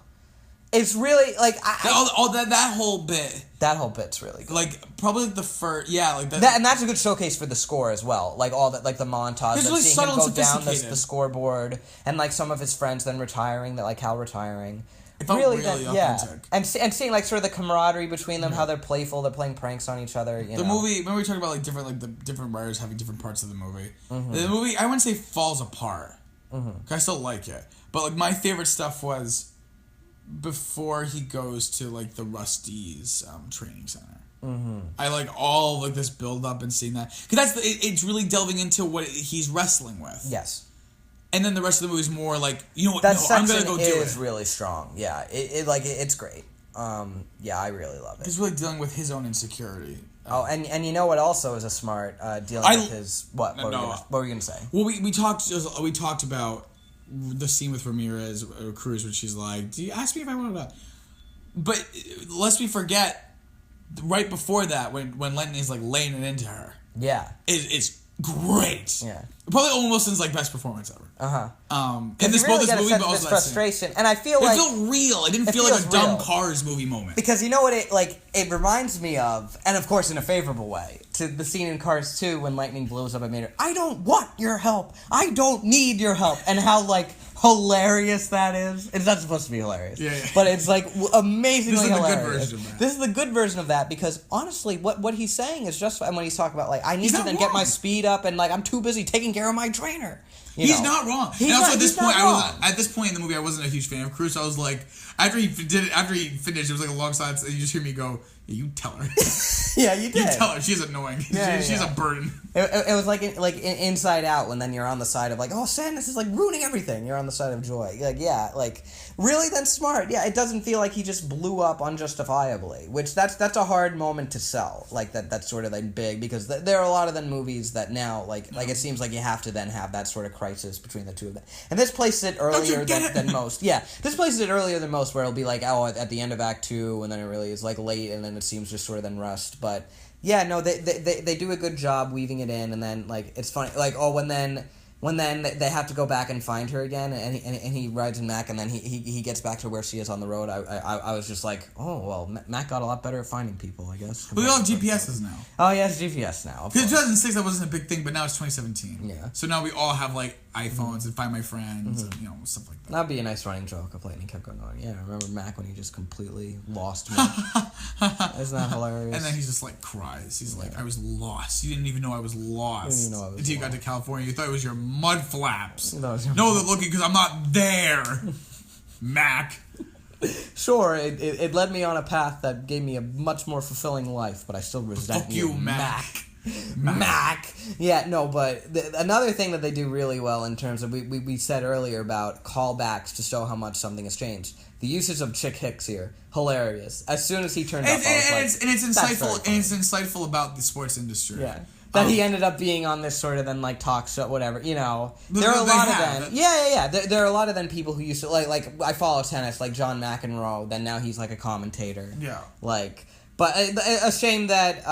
Speaker 2: It's really
Speaker 1: that whole bit.
Speaker 2: That whole bit's really good.
Speaker 1: Probably the first, that,
Speaker 2: and that's a good showcase for the score as well. All that, the montage of
Speaker 1: really
Speaker 2: seeing him go down the scoreboard, and some of his friends then retiring, that Cal retiring.
Speaker 1: It felt really authentic.
Speaker 2: Yeah, and seeing sort of the camaraderie between them, how they're playful, they're playing pranks on each other.
Speaker 1: The movie. Remember we talked about the different writers having different parts of the movie. Mm-hmm. The movie, I wouldn't say falls apart. Mm-hmm. I still like it, but my favorite stuff was before he goes to the Rusty's training center. Mm-hmm. I like all this build up and seeing that, because it's really delving into what he's wrestling with.
Speaker 2: Yes. And
Speaker 1: then the rest of the movie is more I'm gonna go do it.
Speaker 2: Is really strong. Yeah, it's great. Yeah, I really love it.
Speaker 1: He's really dealing with his own insecurity.
Speaker 2: And you know what also is a smart dealing with his what? What were you gonna say?
Speaker 1: Well, we talked about the scene with Ramirez or Cruz, when she's like, "Do you ask me if I wanted to?" But lest we forget, right before that, when Lennon is laying it into her, it's great.
Speaker 2: Yeah,
Speaker 1: probably almost his best performance ever. And this
Speaker 2: really
Speaker 1: both this movie, but also
Speaker 2: frustration, and I feel
Speaker 1: it felt real. It didn't feel like a dumb Cars movie moment.
Speaker 2: Because you know what it reminds me of, and of course in a favorable way, to the scene in Cars 2 when Lightning blows up at Mater. I don't want your help. I don't need your help, and how hilarious that is. It's not supposed to be hilarious.
Speaker 1: Yeah.
Speaker 2: But it's amazingly
Speaker 1: This is the good
Speaker 2: hilarious.
Speaker 1: version of that.
Speaker 2: This is the good version of that, because honestly, what he's saying is just, and when he's talking about I need to then get my speed up, and I'm too busy taking care of my trainer.
Speaker 1: He's not wrong. And also at this point in the movie, I wasn't a huge fan of Cruz. I was like, after he finished, it was alongside, you just hear me go, yeah, you tell her.
Speaker 2: Yeah, you did.
Speaker 1: You tell her. She's annoying. She's a burden.
Speaker 2: It was like Inside Out, when then you're on the side of oh, sadness is ruining everything. You're on the side of joy. Really then smart. Yeah, it doesn't feel like he just blew up unjustifiably, which that's a hard moment to sell. That's sort of big, because there are a lot of then movies that now it seems like you have to then have that sort of crisis between the two of them. And this places it earlier than most. Yeah, this places it earlier than most, where it'll be at the end of Act 2, and then it really is late, and then it seems just sort of then rushed. But yeah, no, they do a good job weaving it in, and then it's funny when then they have to go back and find her again, and he rides in Mac, and then he gets back to where she is on the road. I was just oh, well, Mac got a lot better at finding people, I guess.
Speaker 1: But we all have GPSs now.
Speaker 2: Oh, he has GPS now.
Speaker 1: Because in 2006 that wasn't a big thing, but now it's 2017.
Speaker 2: Yeah.
Speaker 1: So now we all have iPhones and Find My Friends and stuff like that.
Speaker 2: That'd be a nice running joke if Lightning kept going on. Yeah, I remember Mac when he just completely lost me. Isn't that hilarious?
Speaker 1: And then he just cries. He's I was lost. You didn't even know I was lost. Until you got to California. You thought it was your mud flaps. No, they're looking because I'm not there. Mac.
Speaker 2: Sure, it led me on a path that gave me a much more fulfilling life, but I still resent you, Mac. Mac. Yeah, no, but another thing that they do really well in terms of, we said earlier about callbacks to show how much something has changed. The usage of Chick Hicks here, hilarious. As soon as he turned up,
Speaker 1: it's insightful, and it's insightful about the sports industry.
Speaker 2: Yeah. That he ended up being on this sort of then talk show, whatever, there are a lot of then. Yeah. There are a lot of then people who used to I follow tennis, John McEnroe. Then now he's a commentator.
Speaker 1: Yeah.
Speaker 2: But a shame that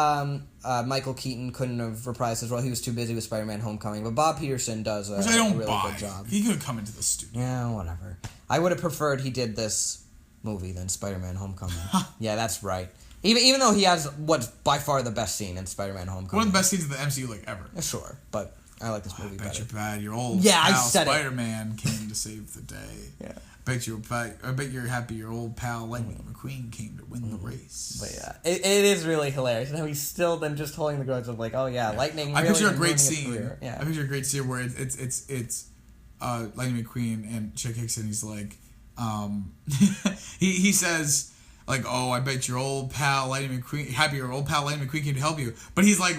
Speaker 2: Michael Keaton couldn't have reprised his role. He was too busy with Spider-Man: Homecoming. But Bob Peterson does a really good job.
Speaker 1: He could have come into the studio.
Speaker 2: Yeah, whatever. I would have preferred he did this movie than Spider-Man: Homecoming. Yeah, that's right. Even though he has what's by far the best scene in Spider-Man: Homecoming.
Speaker 1: One of the best scenes of the MCU ever.
Speaker 2: Sure, but I like this movie better.
Speaker 1: I bet you're bad. Your old pal Spider-Man came to save the day. Yeah. I bet you're happy your old pal Lightning McQueen came to win the race.
Speaker 2: But yeah, it is really hilarious. And how he's still then just holding the grudge of Lightning.
Speaker 1: I picture a great scene. Yeah. I picture a great scene where it's Lightning McQueen and Chick Hicks, and he's he says, like, oh, I bet your old pal Lightning McQueen, happy your old pal Lightning McQueen can help you. But he's like,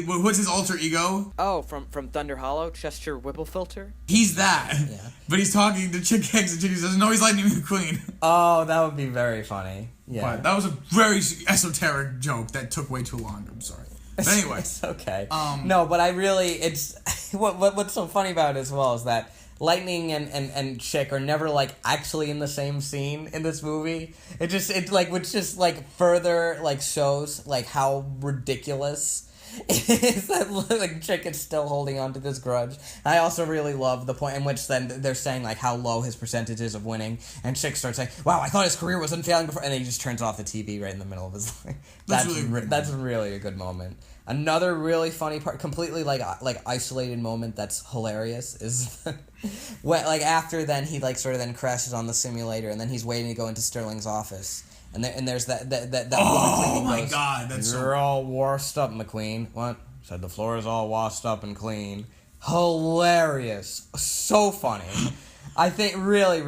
Speaker 1: what's his alter ego?
Speaker 3: Oh, from Thunder Hollow, Chester Whipplefilter?
Speaker 1: He's that. Yeah. But he's talking to Chick Hicks, and Chick Hicks says, no, he's Lightning McQueen.
Speaker 2: Oh, that would be very funny. Yeah.
Speaker 1: But that was a very esoteric joke that took way too long. I'm sorry. But anyway.
Speaker 2: It's okay. No, but I really, it's, what's so funny about it as well is that Lightning and Chick are never, like, actually in the same scene in this movie. Which just, like, further, like, shows, like, how ridiculous it is that, like, Chick is still holding on to this grudge. I also really love the point in which then they're saying, like, how low his percentage is of winning, and Chick starts saying, wow, I thought his career was unfailing before, and then he just turns off the TV right in the middle of his life. That's really a good moment. Another really funny part, completely like isolated moment that's hilarious is when, like, after then he like sort of then crashes on the simulator and then he's waiting to go into Sterling's office and there's that
Speaker 1: oh my goes, god, that's
Speaker 2: you're all washed up, McQueen. What? Said the floor is all washed up and clean. Hilarious, so funny. I think really,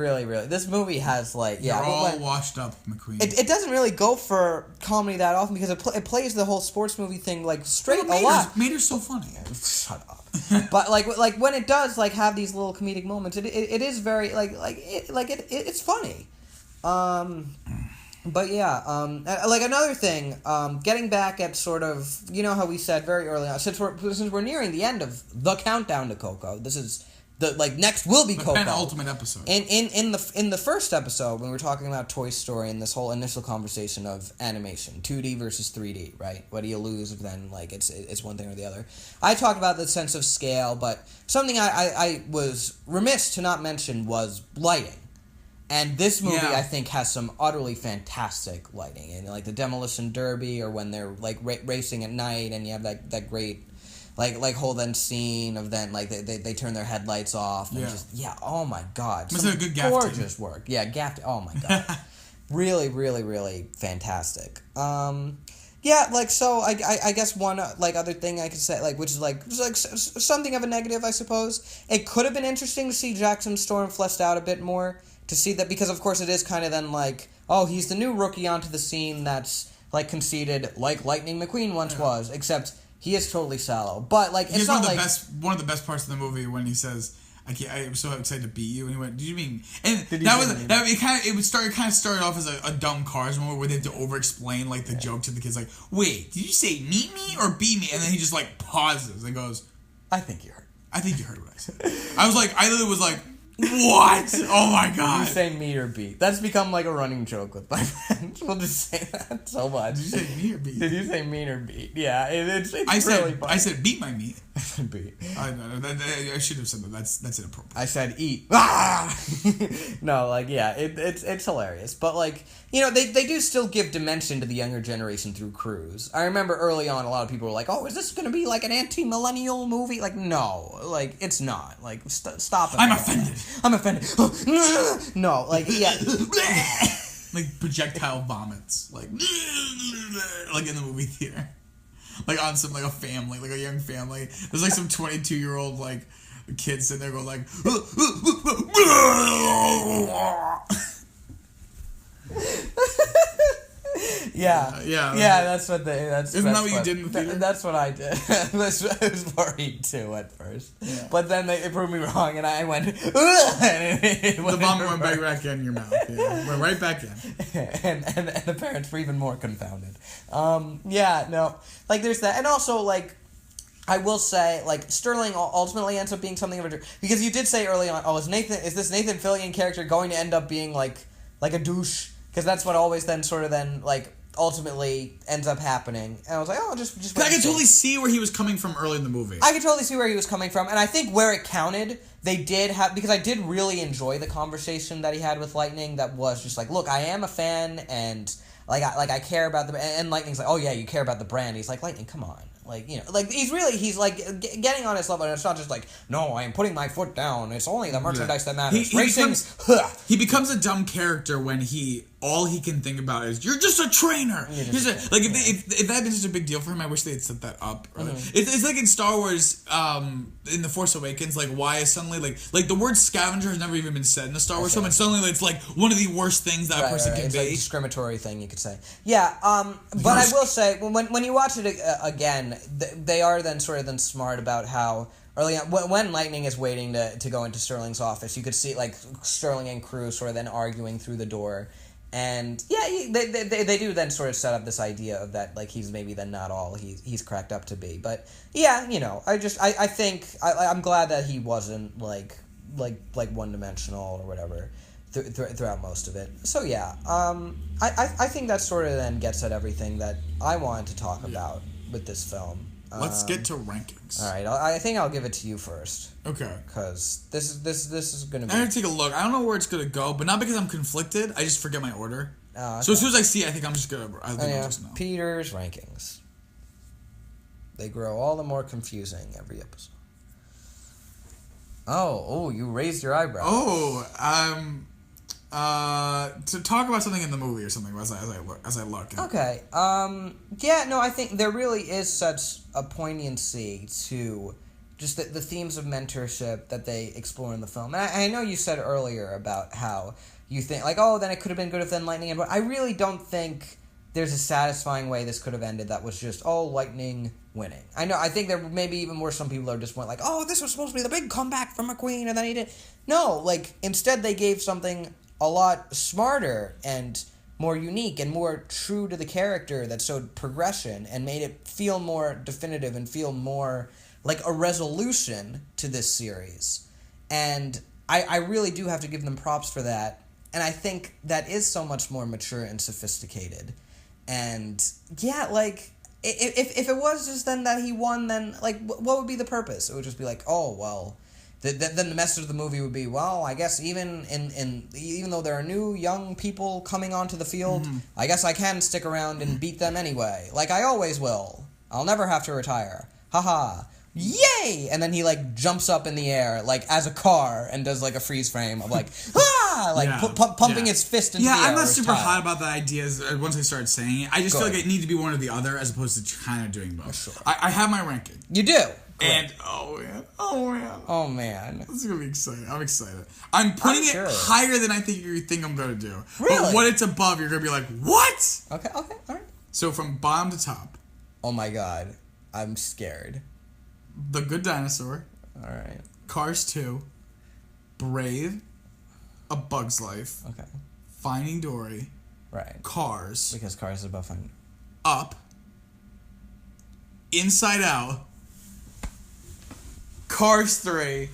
Speaker 2: this movie has like
Speaker 1: you're all washed up, McQueen.
Speaker 2: It doesn't really go for comedy that often because it plays the whole sports movie thing like straight a lot.
Speaker 1: Mater's so funny.
Speaker 2: Shut up. But like when it does like have these little comedic moments, it is very it's funny. But yeah, like another thing, getting back at sort of, you know how we said very early on, since we're nearing the end of the countdown to Coco, this is the next will be Coco.
Speaker 1: The penultimate episode.
Speaker 2: In the first episode when we were talking about Toy Story and this whole initial conversation of animation, 2D versus 3D, right? What do you lose if then like it's one thing or the other? I talked about the sense of scale, but something I was remiss to not mention was lighting. And this movie, I think, has some utterly fantastic lighting. And like the Demolition Derby, or when they're like racing at night, and you have that great, like whole then scene of then like they turn their headlights off and oh my god,
Speaker 1: some good gaff
Speaker 2: gorgeous work. Yeah, gaff. Oh my god, really fantastic. Yeah, like so. I guess one like other thing I could say which is like something of a negative, I suppose. It could have been interesting to see Jackson Storm fleshed out a bit more. To see that, because of course it is kind of then like, oh, he's the new rookie onto the scene that's like conceited like Lightning McQueen once was, except he is totally sallow. But like, it's not like
Speaker 1: one of the best parts of the movie when he says, I'm so excited to beat you, and he went, "Did you mean?" And it kind of started off as a dumb Cars moment where they had to over-explain like the joke to the kids, like, "Wait, did you say meet me or beat me?" And then he just like pauses and goes,
Speaker 2: "I think you heard.
Speaker 1: I think you heard what I said." I literally was like, what? Oh my god.
Speaker 2: You say meet or beat. That's become like a running joke with my friends. We'll just say that so much.
Speaker 1: Did you say meet or beat?
Speaker 2: Did you say meat or beat? Yeah, it's really
Speaker 1: funny.
Speaker 2: I
Speaker 1: said beat my meat.
Speaker 2: Beat.
Speaker 1: I should have said that. That's inappropriate.
Speaker 2: I said eat. No, like, yeah, it's hilarious. But like, you know, they do still give dimension to the younger generation through Cruise. I remember early on a lot of people were like, oh, is this going to be like an anti-millennial movie? Like, no. Like, it's not. Like, stop it.
Speaker 1: I'm offended.
Speaker 2: No, like, yeah.
Speaker 1: Like projectile vomits. Like in the movie theater. Like on some, like a family, like a young family. There's like some 22-year-old like kid sitting there going like
Speaker 2: Yeah, that's what
Speaker 1: isn't that what you did in the theater?
Speaker 2: That's what I did. I was worried too at first, but then they proved me wrong, and I went.
Speaker 1: The vomit went back in your mouth. Yeah, went right back in.
Speaker 2: And the parents were even more confounded. Like there's that, and also like. I will say, like, Sterling ultimately ends up being something of a jerk. Because you did say early on, is this Nathan Fillion character going to end up being, like a douche? Because that's what always then sort of then, like, ultimately ends up happening. And I was like, oh, just
Speaker 1: I could totally see where he was coming from early in the movie.
Speaker 2: I could totally see where he was coming from. And I think where it counted, they did have... Because I did really enjoy the conversation that he had with Lightning that was just like, look, I am a fan, and, I care about the... And Lightning's like, oh, yeah, you care about the brand. He's like, Lightning, come on. Like, you know, like, he's like, getting on his level, and it's not just like, no, I am putting my foot down, it's only the merchandise that matters.
Speaker 1: He becomes a dumb character when he all he can think about is, you're just a trainer. Like, if that had been such a big deal for him, I wish they had set that up. It's like in Star Wars, in The Force Awakens, like, why is suddenly, like the word scavenger has never even been said in a Star Wars film, and suddenly it's, like, one of the worst things that a person can
Speaker 2: it's
Speaker 1: be.
Speaker 2: like a discriminatory thing, you could say. Yeah, but I will say, when you watch it again, they are then sort of then smart about how early on, when Lightning is waiting to go into Sterling's office, you could see, like, Sterling and Crew sort of then arguing through the door. And, yeah, they do then sort of set up this idea of that, like, he's maybe then not all he's cracked up to be. But, yeah, you know, I think, I'm glad that he wasn't, like one-dimensional or whatever throughout most of it. So, yeah, I think that sort of then gets at everything that I wanted to talk about with this film.
Speaker 1: Let's get to rankings.
Speaker 2: All right, I think I'll give it to you first.
Speaker 1: Okay.
Speaker 2: Because this is gonna be.
Speaker 1: I'm gonna take a look. I don't know where it's gonna go, but not because I'm conflicted. I just forget my order. Okay. So as soon as I see it, I think I'm just gonna. I'll just know.
Speaker 2: Peter's rankings. They grow all the more confusing every episode. Oh, you raised your eyebrow.
Speaker 1: To talk about something in the movie or something as I look.
Speaker 2: Okay. Yeah. No, I think there really is such a poignancy to just the themes of mentorship that they explore in the film. And I know you said earlier about how you think, like, oh, then it could have been good if then Lightning and... But I really don't think there's a satisfying way this could have ended that was just, oh, Lightning winning. I think there maybe even were some people that just went like, oh, this was supposed to be the big comeback from McQueen, and then he did... No, like, instead they gave something a lot smarter and more unique and more true to the character that showed progression and made it feel more definitive and feel more like a resolution to this series. And I really do have to give them props for that. And I think that is so much more mature and sophisticated. And yeah, like, if it was just then that he won, then, like, what would be the purpose? It would just be like, oh, well... Then the message of the movie would be, well, I guess even though there are new young people coming onto the field, I guess I can stick around and beat them anyway. Like I always will. I'll never have to retire. Haha. Yay! And then he, like, jumps up in the air, like, as a car and does, like, a freeze frame of, like, ah! Like, pumping his fist into the air.
Speaker 1: Yeah, I'm not super hot about the ideas once I started saying it. I just feel like it needs to be one or the other as opposed to kind of doing both. Sure. I have my ranking.
Speaker 2: You do?
Speaker 1: And oh man, this is gonna be exciting. I'm excited. I'm putting it higher than I think you think I'm gonna do.
Speaker 2: Really?
Speaker 1: But when it's above, you're gonna be like, what?
Speaker 2: Okay, all right.
Speaker 1: So from bottom to top.
Speaker 2: Oh my god, I'm scared.
Speaker 1: The Good Dinosaur.
Speaker 2: All right.
Speaker 1: Cars 2. Brave. A Bug's Life.
Speaker 2: Okay.
Speaker 1: Finding Dory.
Speaker 2: Right.
Speaker 1: Cars.
Speaker 2: Because Cars is above Finding.
Speaker 1: Up. Inside Out. Cars 3,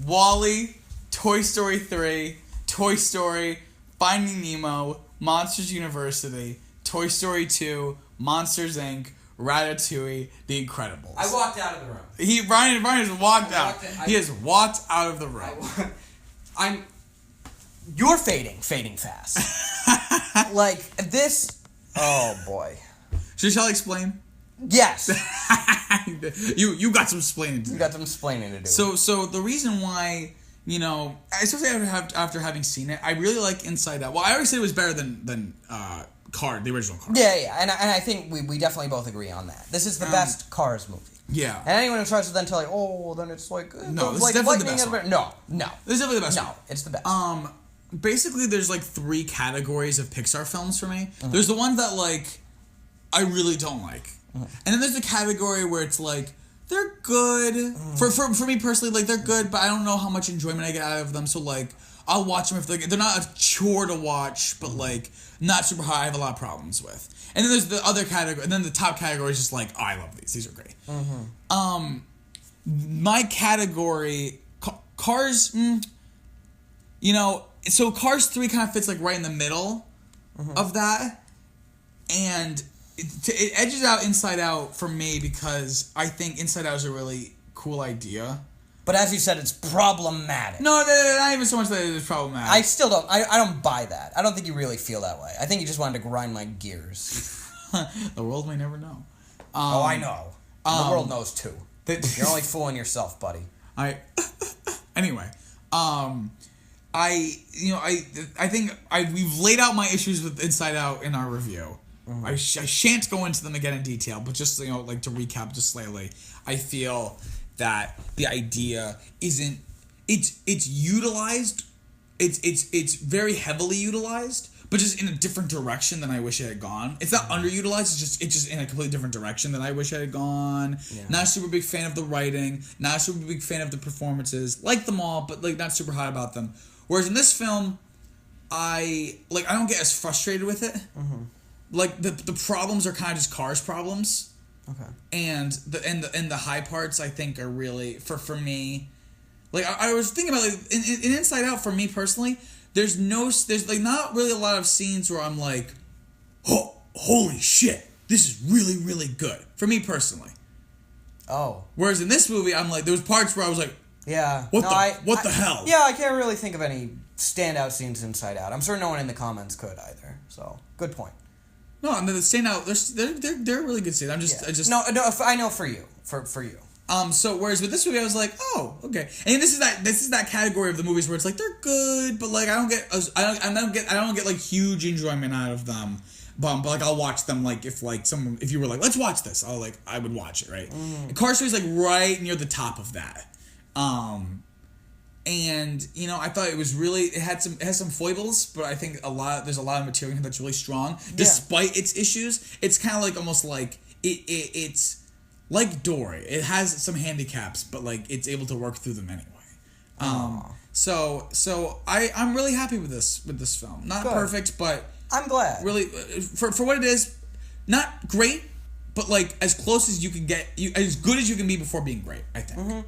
Speaker 1: WALL-E, Toy Story 3, Toy Story, Finding Nemo, Monsters University, Toy Story 2, Monsters Inc., Ratatouille, The Incredibles.
Speaker 2: I walked out of the room.
Speaker 1: Ryan has walked out. He has walked out of the room.
Speaker 2: You're fading fast. Like this. Oh boy.
Speaker 1: Shall I explain?
Speaker 2: Yes.
Speaker 1: You got some explaining to do.
Speaker 2: You got some explaining to do.
Speaker 1: So the reason why, you know, especially after having seen it, I really like Inside Out. Well, I already said it was better than the original Cars.
Speaker 2: Yeah, and I think we definitely both agree on that. This is the best Cars movie.
Speaker 1: Yeah.
Speaker 2: And anyone who tries to then tell you, oh, then it's like...
Speaker 1: No, this is definitely the best one.
Speaker 2: No.
Speaker 1: This is definitely the best one.
Speaker 2: No, it's the best.
Speaker 1: Basically, there's like 3 categories of Pixar films for me. Mm-hmm. There's the ones that, like, I really don't like. Mm-hmm. And then there's the category where it's like, they're good. Mm-hmm. For me personally, like, they're good, but I don't know how much enjoyment I get out of them. So, like, I'll watch them if they're not a chore to watch, but, like, not super high. I have a lot of problems with. And then there's the other category, and then the top category is just like, oh, I love these. These are great. Mm-hmm. My category, Cars, you know, so Cars 3 kind of fits, like, right in the middle of that. And it edges out Inside Out for me because I think Inside Out is a really cool idea.
Speaker 2: But as you said, it's problematic.
Speaker 1: No, not even so much that it's problematic.
Speaker 2: I still don't. I don't buy that. I don't think you really feel that way. I think you just wanted to grind my gears.
Speaker 1: The world may never know.
Speaker 2: I know. The world knows too. You're only fooling yourself, buddy.
Speaker 1: Anyway, I think we've laid out my issues with Inside Out in our review. Mm-hmm. I shan't go into them again in detail, but just to recap just slightly, I feel that the idea isn't it's utilized, it's very heavily utilized, but just in a different direction than I wish it had gone. It's not underutilized. It's just in a completely different direction than I wish it had gone. Yeah. Not a super big fan of the writing. Not a super big fan of the performances. Like them all, but not super hot about them. Whereas in this film, I don't get as frustrated with it. Mm-hmm. The problems are kind of just Cars problems. Okay. And the high parts I think are really for me. I was thinking about in Inside Out for me personally. There's not really a lot of scenes where I'm like, oh, holy shit, this is really, really good. For me personally. Oh. Whereas in this movie, I'm like, there was parts where I was like, yeah, what the hell?
Speaker 2: Yeah, I can't really think of any standout scenes Inside Out. I'm sure no one in the comments could either. So, good point.
Speaker 1: No, I mean, the standout, they're really good scenes.
Speaker 2: No, I know for you. For you.
Speaker 1: So whereas with this movie I was like, oh, okay. And this is that category of the movies where it's like they're good, but I don't get like huge enjoyment out of them. But I'll watch them if you were like, let's watch this, I would watch it, right? And Cars 3 is right near the top of that. And I thought it has some foibles, but I think there's a lot of material that's really strong despite its issues. It's kind of almost like it's like Dory, it has some handicaps, but it's able to work through them anyway. So I'm really happy with this film. Not good. Perfect, but
Speaker 2: I'm glad.
Speaker 1: Really, for what it is, not great, but as close as you can get, as good as you can be before being great. I think.
Speaker 2: Mm-hmm.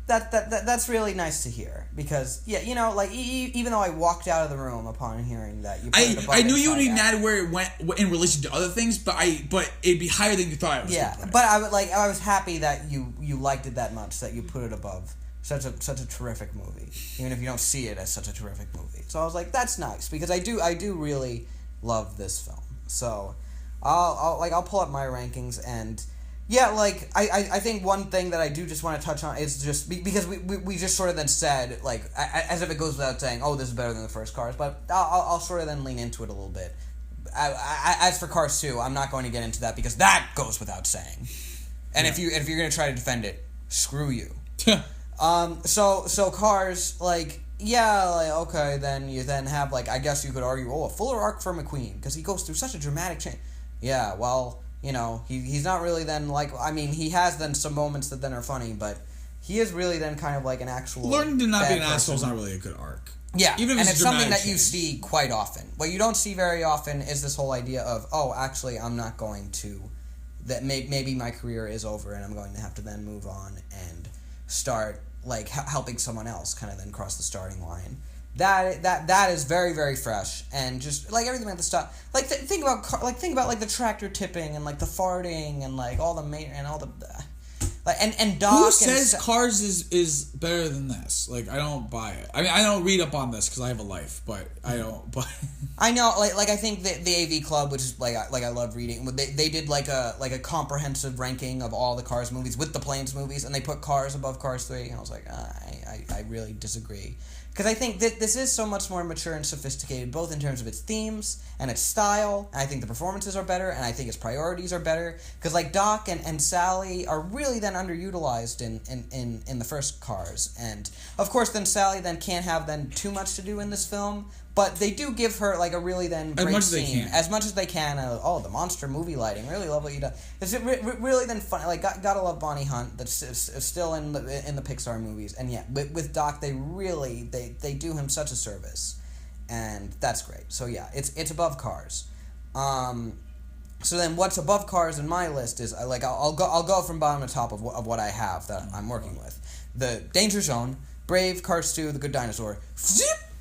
Speaker 2: That's really nice to hear because even though I walked out of the room upon hearing that you put it above
Speaker 1: I knew you would be mad where it went in relation to other things, but it'd be higher than you thought it was.
Speaker 2: Yeah, but I was happy that you liked it that much that you put it above such a terrific movie, even if you don't see it as such a terrific movie. So I was like, that's nice because I do really love this film. So I'll pull up my rankings and. Yeah, I think one thing that I do just want to touch on is just because we just sort of then said, as if it goes without saying, oh, this is better than the first Cars, but I'll sort of then lean into it a little bit. As for Cars 2, I'm not going to get into that because that goes without saying. And if you're going to try to defend it, screw you. So Cars, okay, then you then have, I guess you could argue, a fuller arc for McQueen, because he goes through such a dramatic change. Yeah, well... he's not really then he has then some moments that then are funny, but he is really then kind of an actual
Speaker 1: learning to not be an asshole is not really a good arc.
Speaker 2: Yeah, even if it's something that you see quite often. What you don't see very often is this whole idea of, oh, actually, I'm not going to, that maybe my career is over and I'm going to have to then move on and start helping someone else kind of then cross the starting line. That is very, very fresh, and just everything about the stuff. Think about the tractor tipping and the farting and all the and all the and Doc.
Speaker 1: Who says Cars is better than this? I don't buy it. I mean, I don't read up on this because I have a life, but I don't. But
Speaker 2: I know, I think the AV Club, which is I love reading. They did a comprehensive ranking of all the Cars movies with the Planes movies, and they put Cars above Cars 3, and I was like, I really disagree. Because I think that this is so much more mature and sophisticated, both in terms of its themes and its style, and I think the performances are better, and I think its priorities are better. Because Doc and Sally are really then underutilized in the first Cars, and of course then Sally then can't have then too much to do in this film, but they do give her a really then great scene as much as they can. The monster movie lighting, really love what you do. It's really then fun. Gotta love Bonnie Hunt. That's still in the Pixar movies, and yeah, with Doc they really they do him such a service, and that's great. So yeah, it's above Cars. So then what's above Cars in my list is I'll go from bottom to top of what I have that I'm working with. The Danger Zone, Brave, Cars 2, The Good Dinosaur.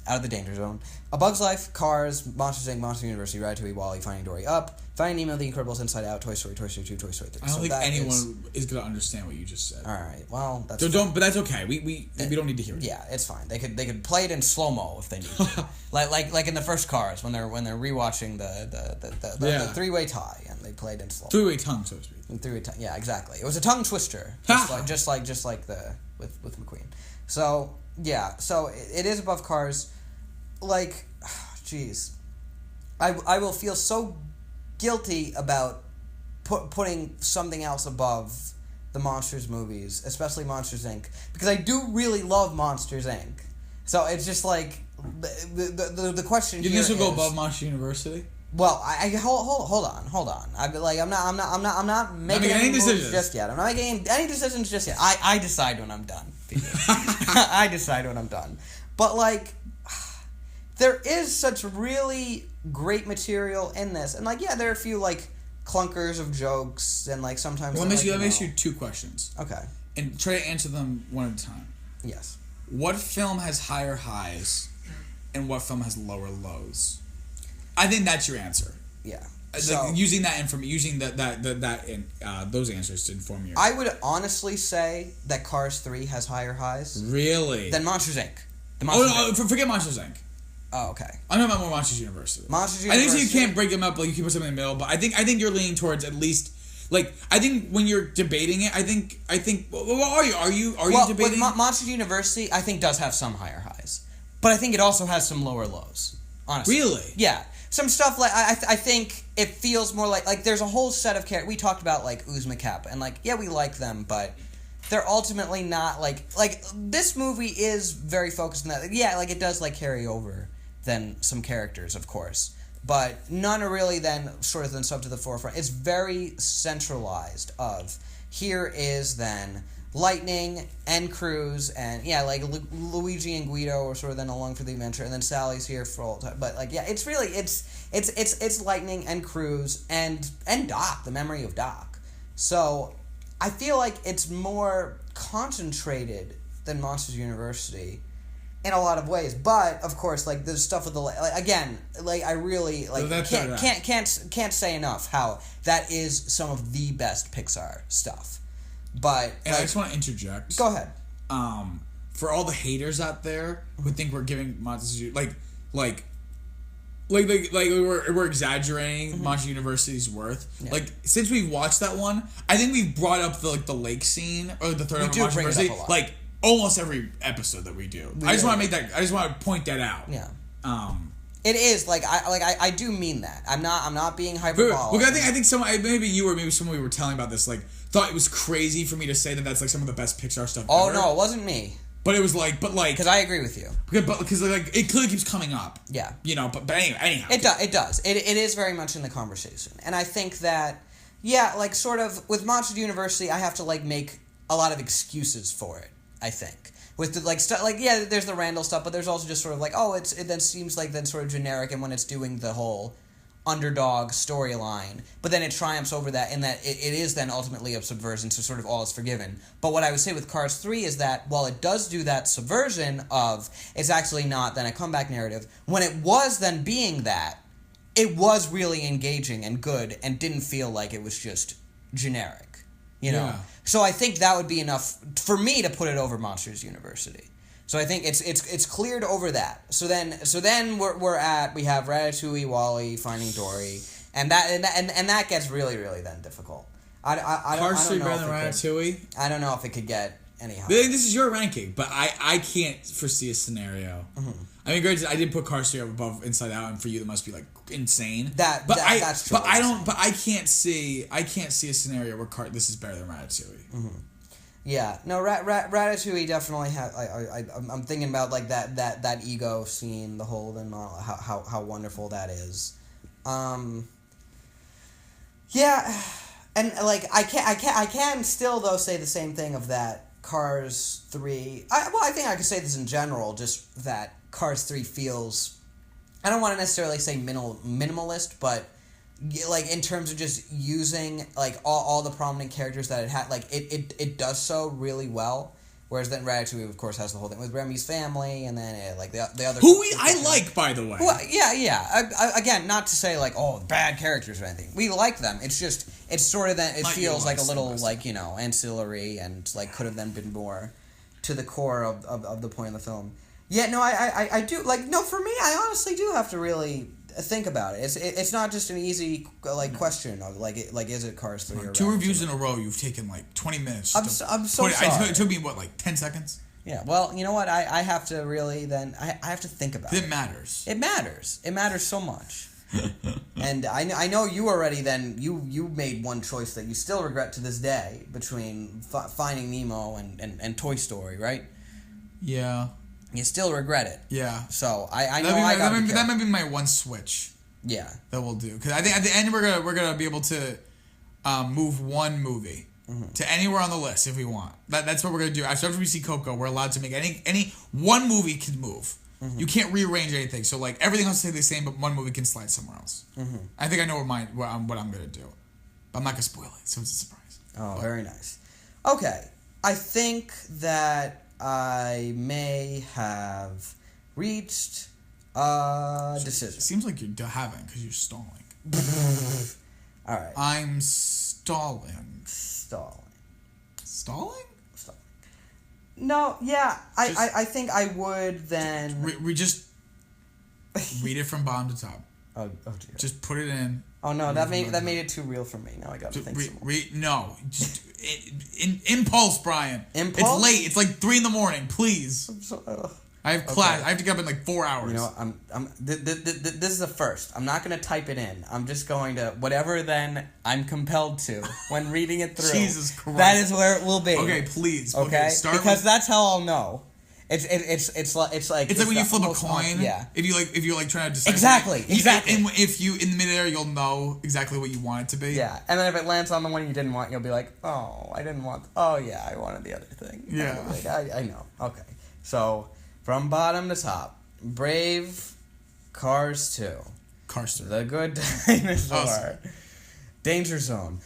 Speaker 2: Out of the Danger Zone. A Bug's Life, Cars, Monsters, Inc., Monster University, Ratatouille, WALL-E, Finding Dory, Up, Finding Nemo, The Incredibles, Inside Out, Toy Story, Toy Story 2, Toy Story 3.
Speaker 1: I don't think anyone is going to understand what you just said.
Speaker 2: All right, well, that's
Speaker 1: fine. But that's okay. We don't need to hear it.
Speaker 2: Yeah, it's fine. They could play it in slow mo if they need to. like in the first Cars when they're rewatching the three-way tie and they played in slow.
Speaker 1: Three-way tongue, so to speak.
Speaker 2: Three-way tongue. Yeah, exactly. It was a tongue twister, just like the with McQueen. So yeah, so it is above Cars. like, jeez, I will feel so guilty about putting something else above the Monsters movies, especially Monsters Inc., because I do really love Monsters Inc. So it's just like the question.
Speaker 1: You think this will go above Monsters University?
Speaker 2: Well, I hold on. I'm not making any decisions just yet. I'm not making any decisions just yet. I decide when I'm done. I decide when I'm done. But like, there is such really great material in this, and like, yeah, there are a few like clunkers of jokes, and like sometimes.
Speaker 1: Well, let me ask you 2 questions.
Speaker 2: Okay.
Speaker 1: And try to answer them one at a time.
Speaker 2: Yes.
Speaker 1: What film has higher highs, and what film has lower lows? I think that's your answer.
Speaker 2: Yeah.
Speaker 1: So, using that using those answers to inform you.
Speaker 2: I would honestly say that Cars 3 has higher highs.
Speaker 1: Really?
Speaker 2: Than Monsters Inc.
Speaker 1: Forget Monsters Inc.
Speaker 2: Oh, okay.
Speaker 1: I'm talking about more Monsters University.
Speaker 2: Monsters University.
Speaker 1: I think you can't break them up. Like you can put something in the middle, but I think you're leaning towards at least. Like I think when you're debating it, I think. What are you? Are you debating?
Speaker 2: With Monsters University, I think does have some higher highs, but I think it also has some lower lows. Honestly.
Speaker 1: Really?
Speaker 2: Yeah. Some stuff like I think it feels more like there's a whole set of characters. We talked about like Uzma Cap, and like yeah, we like them, but they're ultimately not like this movie is very focused on that. Yeah, like it does like carry over than some characters, of course. But none are really then sort of then sub to the forefront. It's very centralized of here is then Lightning and Cruz and yeah, like Luigi and Guido are sort of then along for the adventure, and then Sally's here for all time. But like yeah, it's really it's Lightning and Cruz and Doc, the memory of Doc. So I feel like it's more concentrated than Monsters University. In a lot of ways, but of course, like there's stuff with the again, like I really like can't say enough how that is some of the best Pixar stuff. But
Speaker 1: and I just want to interject.
Speaker 2: Go ahead.
Speaker 1: For all the haters out there who think we're giving Monsters like we're exaggerating Monsters University's worth. Yeah. Like since we've watched that one, I think we've brought up the lake scene or the third one Monsters University like. Almost every episode that we do. I just want to point that out.
Speaker 2: Yeah. It is like I do mean that. I'm not being hyperbolic.
Speaker 1: Because I think maybe you or maybe someone we were telling about this like thought it was crazy for me to say that that's like some of the best Pixar stuff.
Speaker 2: Oh
Speaker 1: ever.
Speaker 2: No, it wasn't me.
Speaker 1: But it was like
Speaker 2: because I agree with you.
Speaker 1: Because like it clearly keeps coming up.
Speaker 2: Yeah.
Speaker 1: You know, but anyhow.
Speaker 2: It does. It is very much in the conversation, and I think that yeah, like sort of with Monsters University, I have to like make a lot of excuses for it. I think with the like stuff like yeah, there's the Randall stuff, but there's also just sort of like it then seems like then sort of generic, and when it's doing the whole underdog storyline, but then it triumphs over that in that it is then ultimately a subversion, so sort of all is forgiven. But what I would say with Cars 3 is that while it does do that subversion of, it's actually not then a comeback narrative. When it was then being that, it was really engaging and good and didn't feel like it was just generic. You know, so I think that would be enough for me to put it over Monsters University. So I think it's cleared over that. So then we have Ratatouille, WALL-E, Finding Dory, and that gets really really then difficult.
Speaker 1: Cars 3 better than Ratatouille.
Speaker 2: I don't know if it could get any higher.
Speaker 1: This is your ranking, but I can't foresee a scenario. Mm-hmm. I mean, granted, I did put Cars 3 up above Inside Out, and for you, that must be like insane. That's true. But I can't see a scenario where this is better than Ratatouille.
Speaker 2: Mm-hmm. Yeah, no, Ratatouille definitely has. I'm thinking about like that ego scene, the whole then how wonderful that is. Yeah, and like I can still though say the same thing of that Cars 3. I think I could say this in general, just that Cars 3 feels, I don't want to necessarily say minimalist, but like in terms of just using like all the prominent characters that it had, like it does so really well. Whereas then Ratatouille, of course, has the whole thing with Remy's family, and then like the other
Speaker 1: who I like, by the way.
Speaker 2: Well, yeah. Again, not to say like bad characters or anything. We like them. It's just it's sort of then it feels like a little like ancillary and like could have then been more to the core of the point of the film. Yeah, no, I do like no. For me, I honestly do have to really think about it. It's not just an easy like question of like is it Cars 3 or
Speaker 1: 2 reviews in a row? You've taken like 20 minutes.
Speaker 2: I'm so sorry.
Speaker 1: It took me what, like 10 seconds?
Speaker 2: Yeah, well, you know what? I have to really then... I have to think about it.
Speaker 1: It matters.
Speaker 2: It matters. It matters so much. And I know you already then... You made one choice that you still regret to this day between Finding Nemo and Toy Story, right?
Speaker 1: Yeah.
Speaker 2: You still regret it.
Speaker 1: Yeah.
Speaker 2: So I know
Speaker 1: that might be my one switch.
Speaker 2: Yeah.
Speaker 1: That we'll do. Because I think at the end we're gonna be able to move one movie. To anywhere on the list if we want. That's what we're gonna do. After we see Coco, we're allowed to make any one movie can move. You can't rearrange anything. So like everything else stays the same, but one movie can slide somewhere else. I think I know what I'm gonna do, but I'm not gonna spoil it, so it's a surprise.
Speaker 2: Oh, very nice. Okay, I think that I may have reached a decision.
Speaker 1: It seems like you haven't because you're stalling.
Speaker 2: All right.
Speaker 1: I'm stalling. Stalling? No, yeah.
Speaker 2: I think I would then...
Speaker 1: We just read it from bottom to top.
Speaker 2: Oh dear.
Speaker 1: Just put it in.
Speaker 2: Oh no, that made it too real for me. Now I gotta think some more.
Speaker 1: No. Just, impulse, Brian.
Speaker 2: Impulse?
Speaker 1: It's late. It's like 3 a.m. Please.
Speaker 2: I'm so,
Speaker 1: I have class. I have to get up in like 4 hours.
Speaker 2: You know, this is a first. I'm not going to type it in. I'm just going to, whatever then I'm compelled to when reading it through.
Speaker 1: Jesus Christ.
Speaker 2: That is where it will be.
Speaker 1: Okay, please.
Speaker 2: Okay? Because that's how I'll know. It's like
Speaker 1: it's like when you flip a coin.
Speaker 2: Yeah.
Speaker 1: If you're like trying to decide.
Speaker 2: Exactly.
Speaker 1: And if you in the midair, you'll know exactly what you want it to be.
Speaker 2: Yeah. And then if it lands on the one you didn't want, you'll be like, oh, I didn't want. Oh yeah, I wanted the other thing.
Speaker 1: Yeah.
Speaker 2: Like, I know. Okay. So from bottom to top, Brave, Cars 2,
Speaker 1: Cars 2,
Speaker 2: The Good Dinosaur, awesome. Danger Zone,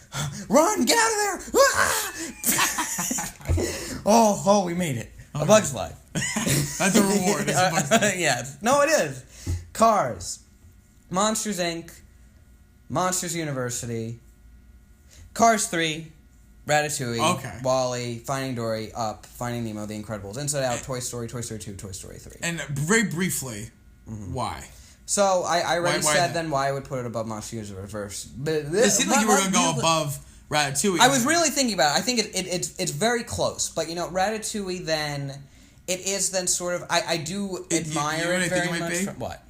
Speaker 2: run, get out of there! oh, we made it. Okay. A Bug's Life.
Speaker 1: That's a reward. It's a Bug's Life.
Speaker 2: Yes. No, it is. Cars, Monsters Inc., Monsters University, Cars 3, Ratatouille,
Speaker 1: okay.
Speaker 2: WALL-E, Finding Dory, Up, Finding Nemo, The Incredibles, Inside Out, Toy Story, Toy Story 2, Toy Story 3.
Speaker 1: And very briefly, why?
Speaker 2: So I already said then why I would put it above Monsters Universe.
Speaker 1: It seemed like you were going to go above Ratatouille.
Speaker 2: I was really thinking about it. I think it's very close. But, you know, Ratatouille then, it is then sort of, I do admire it very much. What?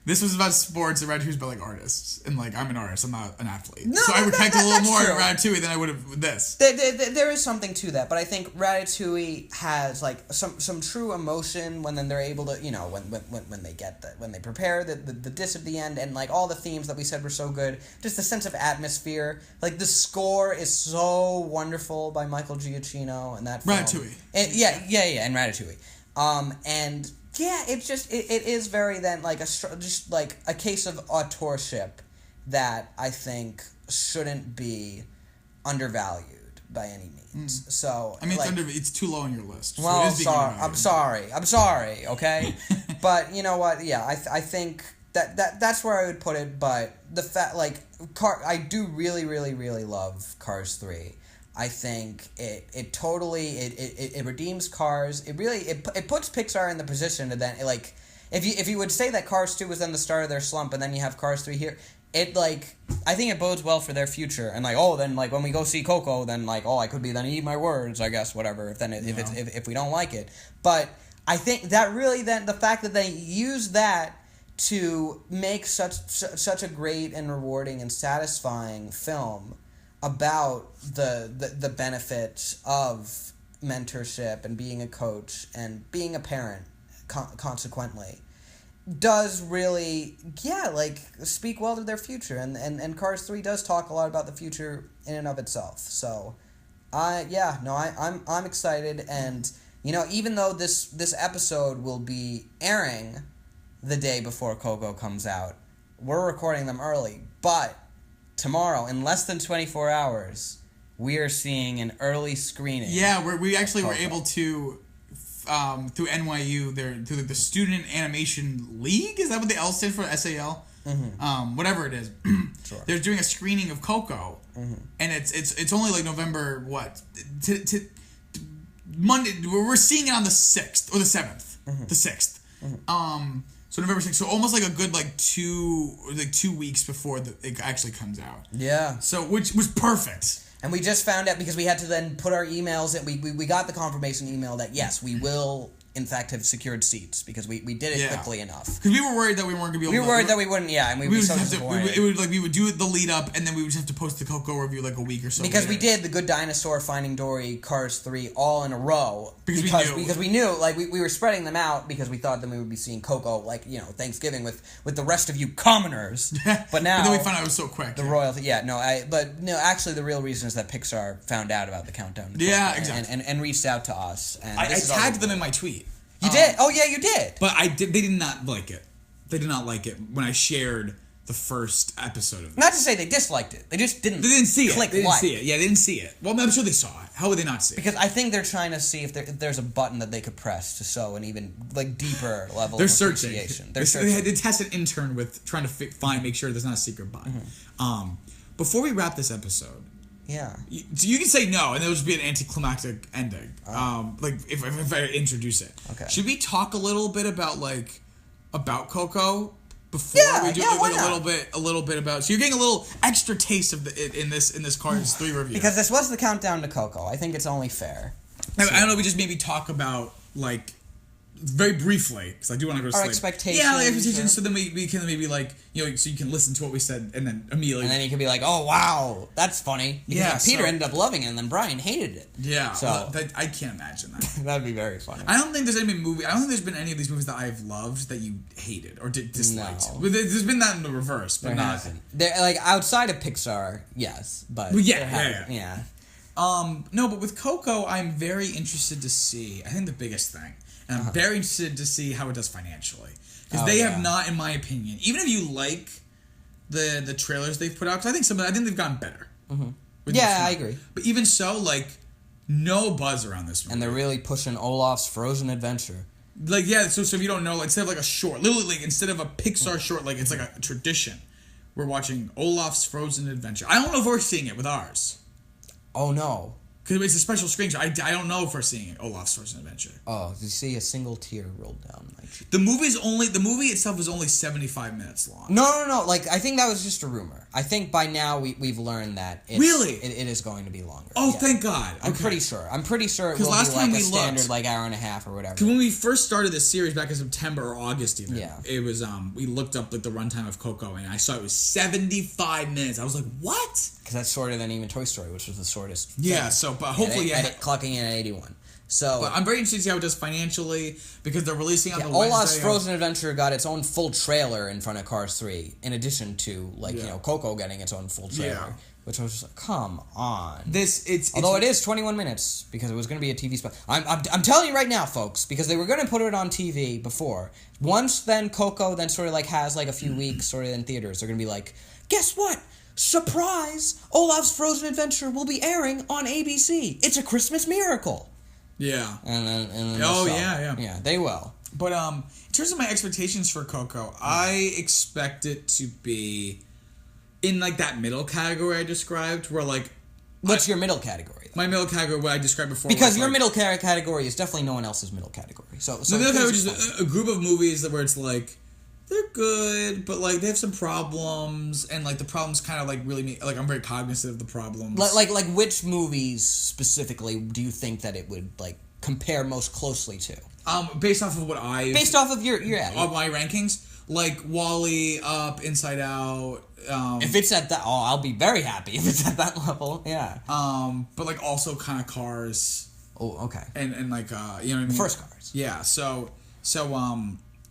Speaker 1: This was about sports, and Ratatouille's about, like, artists. And, like, I'm an artist. I'm not an athlete.
Speaker 2: No,
Speaker 1: so I would connect a little more
Speaker 2: true.
Speaker 1: with Ratatouille than I would have with this.
Speaker 2: There is something to that, but I think Ratatouille has, like, some true emotion when then they're able to, you know, when they get when they prepare the dish at the end, and, like, all the themes that we said were so good. Just the sense of atmosphere. Like, the score is so wonderful by Michael Giacchino and that film.
Speaker 1: Ratatouille.
Speaker 2: And, and Ratatouille. And... yeah, it's just it is very then like just like a case of authorship that I think shouldn't be undervalued by any means. So
Speaker 1: I mean,
Speaker 2: like,
Speaker 1: it's too low on your list. So
Speaker 2: well, I'm sorry. Okay, but you know what? Yeah, I think that's where I would put it. But the fact I do really love Cars 3. I think it totally redeems Cars. It really it puts Pixar in the position to then like if you would say that Cars 2 was then the start of their slump and then you have Cars 3 here, it like I think it bodes well for their future and like then like when we go see Coco then like I could be then eat my words I guess whatever if we don't like it, but I think that really then the fact that they use that to make such a great and rewarding and satisfying film about the benefits of mentorship and being a coach and being a parent consequently does really speak well to their future and Cars 3 does talk a lot about the future in and of itself. So I'm excited, and you know, even though this episode will be airing the day before Coco comes out, we're recording them early, but tomorrow, in less than 24 hours, we are seeing an early screening.
Speaker 1: Yeah, we actually were able to, through NYU, through the Student Animation League, is that what the L stands for? SAL? Mm-hmm. Whatever it is. Sure. They're doing a screening of Coco, and it's only like November, Monday, we're seeing it on the 6th, or the 7th, the 6th. So November 6th, so almost like a good 2 weeks before it actually comes out.
Speaker 2: Yeah.
Speaker 1: So which was perfect.
Speaker 2: And we just found out because we had to then put our emails in. We got the confirmation email that, yes, we will, in fact, have secured seats because we did it quickly enough.
Speaker 1: Because we were worried that we weren't going to be able to...
Speaker 2: We were worried that we wouldn't, and we'd be so disappointed.
Speaker 1: We would do the lead up, and then we would just have to post the Coco review like a week or so
Speaker 2: because
Speaker 1: later.
Speaker 2: we did The Good Dinosaur, Finding Dory, Cars 3 all in a row.
Speaker 1: Because
Speaker 2: we knew, like, we were spreading them out because we thought that we would be seeing Coco, like, Thanksgiving with the rest of you commoners. But now...
Speaker 1: But then we found out it was so quick.
Speaker 2: The royalty, actually the real reason is that Pixar found out about the countdown.
Speaker 1: Yeah, exactly.
Speaker 2: And reached out to us. And
Speaker 1: I tagged them in my tweet.
Speaker 2: You did? Oh, yeah, you did.
Speaker 1: But they did not like it. They did not like it when I shared the first episode of it.
Speaker 2: Not to say they disliked it. They just didn't.
Speaker 1: They didn't see it.
Speaker 2: They
Speaker 1: didn't see it. Yeah, they didn't see it. Well, I'm sure they saw it. How would they not see it?
Speaker 2: Because I think they're trying to see if there's a button that they could press to show an even deeper level of appreciation. They're searching.
Speaker 1: They test an intern with trying to make sure there's not a secret button. Mm-hmm. Before we wrap this episode.
Speaker 2: Yeah.
Speaker 1: So you can say no, and it'll just be an anticlimactic ending. If I introduce it.
Speaker 2: Okay.
Speaker 1: Should we talk a little bit about Coco before we do a little bit about? So you're getting a little extra taste of in this Cars 3 review
Speaker 2: because this was the countdown to Coco. I think it's only fair.
Speaker 1: I don't know. We just maybe talk about very briefly, because I do want to go to sleep.
Speaker 2: Our expectations.
Speaker 1: Yeah, expectations. So then we can maybe so you can listen to what we said and then immediately.
Speaker 2: And then you can be like, oh wow, that's funny. Because Peter ended up loving it, and then Brian hated it.
Speaker 1: Yeah.
Speaker 2: So
Speaker 1: I can't imagine that.
Speaker 2: That'd be very funny.
Speaker 1: I don't think there's been any of these movies that I've loved that you hated or disliked. No. There's been that in the reverse, but
Speaker 2: there hasn't. Outside of Pixar, yes, but yeah.
Speaker 1: No, but with Coco, I'm very interested to see. I think the biggest thing. And I'm very interested to see how it does financially. Because they have not, in my opinion, even if you like the trailers they've put out, because I think they've gotten better.
Speaker 2: Mm-hmm. Yeah, I agree.
Speaker 1: But even so, no buzz around this movie.
Speaker 2: And they're really pushing Olaf's Frozen Adventure.
Speaker 1: So if you don't know, instead of a short, literally, instead of a Pixar short, it's like a tradition. We're watching Olaf's Frozen Adventure. I don't know if we're seeing it with ours.
Speaker 2: Oh, no.
Speaker 1: Because it's a special screen. I don't know if we're seeing Olaf's Frozen Adventure.
Speaker 2: Oh, you see a single tear roll down my cheek.
Speaker 1: The movie itself is only 75 minutes long.
Speaker 2: No. I think that was just a rumor. I think by now we've learned that it is going to be longer.
Speaker 1: Oh, thank God. Okay.
Speaker 2: I'm pretty sure it will
Speaker 1: last
Speaker 2: be
Speaker 1: time
Speaker 2: a
Speaker 1: we
Speaker 2: standard
Speaker 1: looked,
Speaker 2: hour and a half or whatever.
Speaker 1: Because when we first started this series back in September or August even,
Speaker 2: it
Speaker 1: was we looked up the runtime of Coco and I saw it was 75 minutes. I was like, what?
Speaker 2: Because that's shorter than even Toy Story, which was the shortest.
Speaker 1: Yeah, but hopefully...
Speaker 2: clocking in at 81. So...
Speaker 1: But I'm very interested to see how it does financially, because they're releasing on the
Speaker 2: Olaf's
Speaker 1: Wednesday...
Speaker 2: Frozen Adventure got its own full trailer in front of Cars 3, in addition to, Coco getting its own full trailer. Yeah. Which I was just like, come on. Although it is 21 minutes, because it was going to be a TV spot. I'm telling you right now, folks, because they were going to put it on TV before. Once then Coco then sort of has a few weeks sort of in theaters, they're going to be like, guess what? Surprise! Olaf's Frozen Adventure will be airing on ABC. It's a Christmas miracle.
Speaker 1: Yeah.
Speaker 2: And then
Speaker 1: yeah,
Speaker 2: they will.
Speaker 1: But in terms of my expectations for Coco, I expect it to be in that middle category I described, where
Speaker 2: what's your middle category? Though?
Speaker 1: My middle category, what I described before.
Speaker 2: Because your middle category is definitely no one else's middle category. So
Speaker 1: the middle category is just a group of movies where it's they're good, but they have some problems, and the problems kind of really I'm very cognizant of the problems.
Speaker 2: Like which movies specifically do you think that it would compare most closely to?
Speaker 1: Based off of what I
Speaker 2: based off of your
Speaker 1: of my rankings, WALL-E, Up, Inside Out.
Speaker 2: If it's at that, I'll be very happy if it's at that level. Yeah.
Speaker 1: But also kind of Cars.
Speaker 2: Oh, okay.
Speaker 1: And you know what I mean?
Speaker 2: The first Cars.
Speaker 1: Yeah.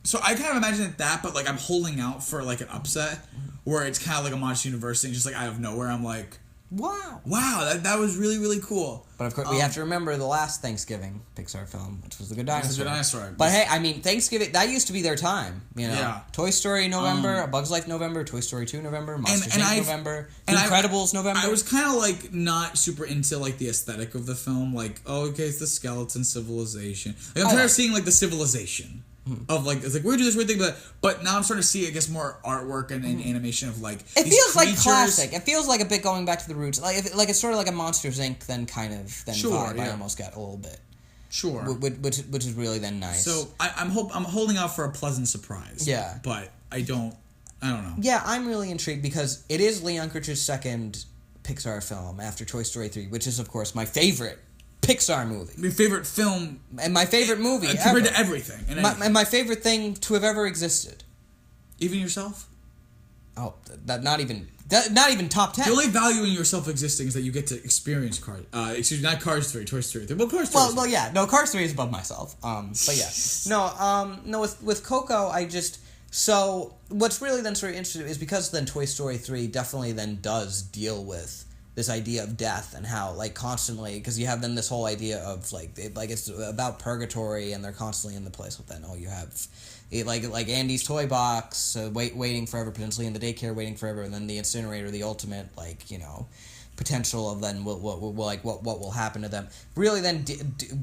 Speaker 1: So I kind of imagine it that, but I'm holding out for an upset where it's kind of a Monster University, just out of nowhere. I'm like, wow, that was really, really cool.
Speaker 2: But of course, we have to remember the last Thanksgiving Pixar film, which was The Good Dinosaur. But hey, I mean, Thanksgiving, that used to be their time, Yeah. Toy Story November, A Bug's Life November, Toy Story 2 November, Monsters Inc. November, Incredibles November.
Speaker 1: I was kind of not super into the aesthetic of the film, it's the skeleton civilization. I'm tired of seeing the civilization. Of it's we're doing this weird thing, but now I'm starting to see, I guess, more artwork and animation of
Speaker 2: it feels creatures. Classic. It feels a bit going back to the roots. It's sort of a Monsters Inc. Then vibe. Yeah. I almost got a little bit.
Speaker 1: Sure.
Speaker 2: Which is really then nice.
Speaker 1: So I'm holding out for a pleasant surprise.
Speaker 2: Yeah.
Speaker 1: But I don't know.
Speaker 2: Yeah, I'm really intrigued because it is Lee Unkrich's second Pixar film after Toy Story 3, which is, of course, my favorite Pixar movie.
Speaker 1: Your favorite film.
Speaker 2: And my favorite movie
Speaker 1: compared
Speaker 2: ever.
Speaker 1: to everything.
Speaker 2: And my favorite thing to have ever existed.
Speaker 1: Even yourself?
Speaker 2: Oh, not even top 10.
Speaker 1: The only value in yourself existing is that you get to experience Cars. Excuse me, not Cars 3, Toy Story 3. Well, Cars 3.
Speaker 2: Well, yeah. No, Cars 3 is above myself. But yeah. No, with Coco, so what's really then sort of interesting is because then Toy Story 3 definitely then does deal with this idea of death and how, like, constantly, because you have then this whole idea of, like, it's about purgatory, and they're constantly in the place with then, you have, like Andy's toy box, waiting forever, potentially in the daycare, waiting forever, and then the incinerator, the ultimate, like, potential of then what will happen to them. Really then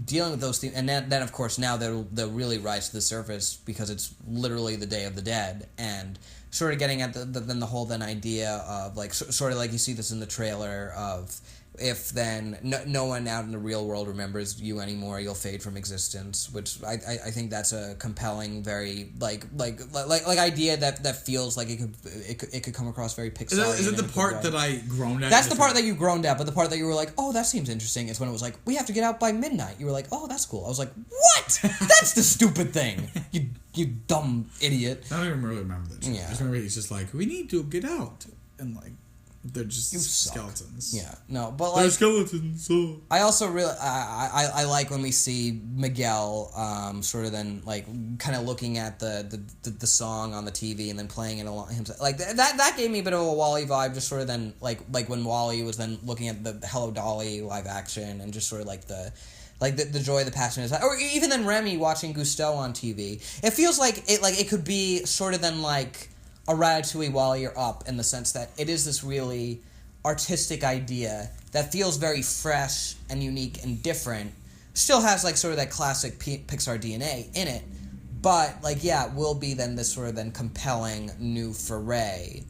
Speaker 2: dealing with those things, and then of course now they'll really rise to the surface because it's literally the Day of the Dead, and sort of getting at the whole then idea of, like, sort of like you see this in the trailer of, if then no one out in the real world remembers you anymore, you'll fade from existence, which I think that's a compelling, very like idea that feels like it could come across very Pixar.
Speaker 1: Is it the part that I groaned at?
Speaker 2: That's the part that you groaned at, but the part that you were like, oh, that seems interesting, is when it was like, we have to get out by midnight. You were like, oh, that's cool. I was like, what? That's the stupid thing. You dumb idiot.
Speaker 1: I don't even really remember that.
Speaker 2: Yeah.
Speaker 1: I just remember he's just like, we need to get out, and like, they're just skeletons.
Speaker 2: Yeah, no, but like,
Speaker 1: they're skeletons. So.
Speaker 2: I also really I like when we see Miguel sort of then, like, kind of looking at the song on the TV and then playing it along himself. Like that gave me a bit of a Wall-E vibe, just sort of then like when Wall-E was then looking at the Hello Dolly live action, and just sort of like the joy, the passion is, or even then Remy watching Gusteau on TV. It feels like it could be sort of then like a Ratatouille while you're up, in the sense that it is this really artistic idea that feels very fresh and unique and different. Still has like sort of that classic Pixar DNA in it, but like, yeah, it will be then this sort of then compelling new foray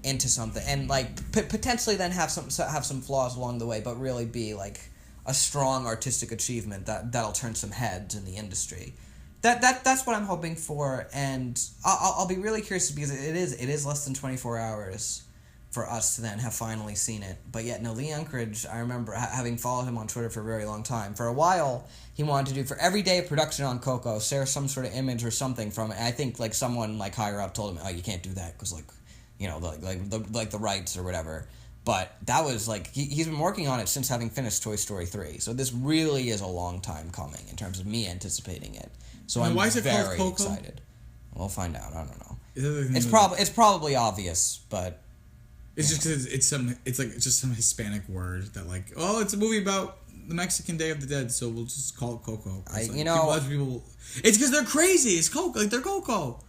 Speaker 2: into something, and like potentially then have some flaws along the way, but really be like a strong artistic achievement that'll turn some heads in the industry. That's what I'm hoping for, and I'll be really curious, because it is less than 24 hours for us to then have finally seen it. But yet, no, Lee Unkrich, I remember having followed him on Twitter for a very long time. For a while, he wanted to do, for every day of production on Coco, share some sort of image or something from it. And I think like someone like higher up told him, oh, you can't do that because, like, the rights or whatever. But that was like, he's been working on it since having finished Toy Story 3. So this really is a long time coming in terms of me anticipating it. So I'm very excited. We'll find out. I don't know. It's probably obvious, but
Speaker 1: it's just because it's just some Hispanic word that, like, oh, it's a movie about the Mexican Day of the Dead, so we'll just call it Coco. People, it's because they're crazy. It's Coco. Like, they're Coco.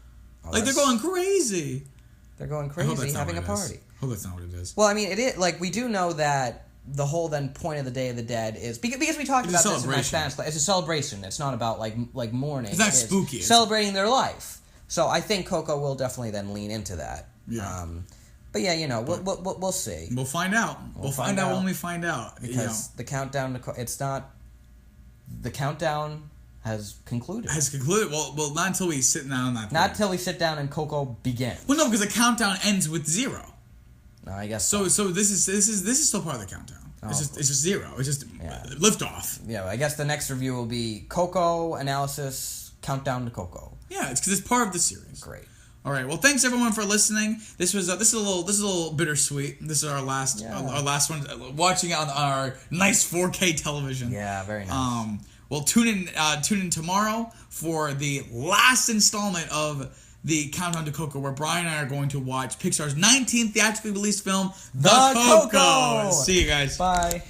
Speaker 1: Oh, like, they're going crazy.
Speaker 2: They're going crazy having a party.
Speaker 1: I hope that's not what it is.
Speaker 2: Well, I mean, it is, like, we do know that the whole then point of the Day of the Dead is, because we talked about this in my Spanish class, it's a celebration. It's not about like mourning.
Speaker 1: It's not spooky.
Speaker 2: Celebrating their life. So I think Coco will definitely then lean into that.
Speaker 1: Yeah.
Speaker 2: But yeah, we'll see.
Speaker 1: We'll find out. We'll find out when we find out.
Speaker 2: Because the countdown the countdown has concluded.
Speaker 1: Well, not until we sit down.
Speaker 2: Not until we sit down and Coco begins.
Speaker 1: Well, no, because the countdown ends with 0.
Speaker 2: No, I guess
Speaker 1: so. So this is still part of the countdown. Oh. It's just 0. It's just liftoff.
Speaker 2: Yeah, I guess the next review will be Coco analysis, countdown to Coco.
Speaker 1: Yeah, it's because it's part of the series.
Speaker 2: Great.
Speaker 1: All right. Well, thanks everyone for listening. This is a little bittersweet. This is our last one, watching on our nice 4K television.
Speaker 2: Yeah, very nice.
Speaker 1: Well, tune in tomorrow for the last installment of the Countdown to Coco, where Brian and I are going to watch Pixar's 19th theatrically released film, The Coco. See you guys.
Speaker 2: Bye.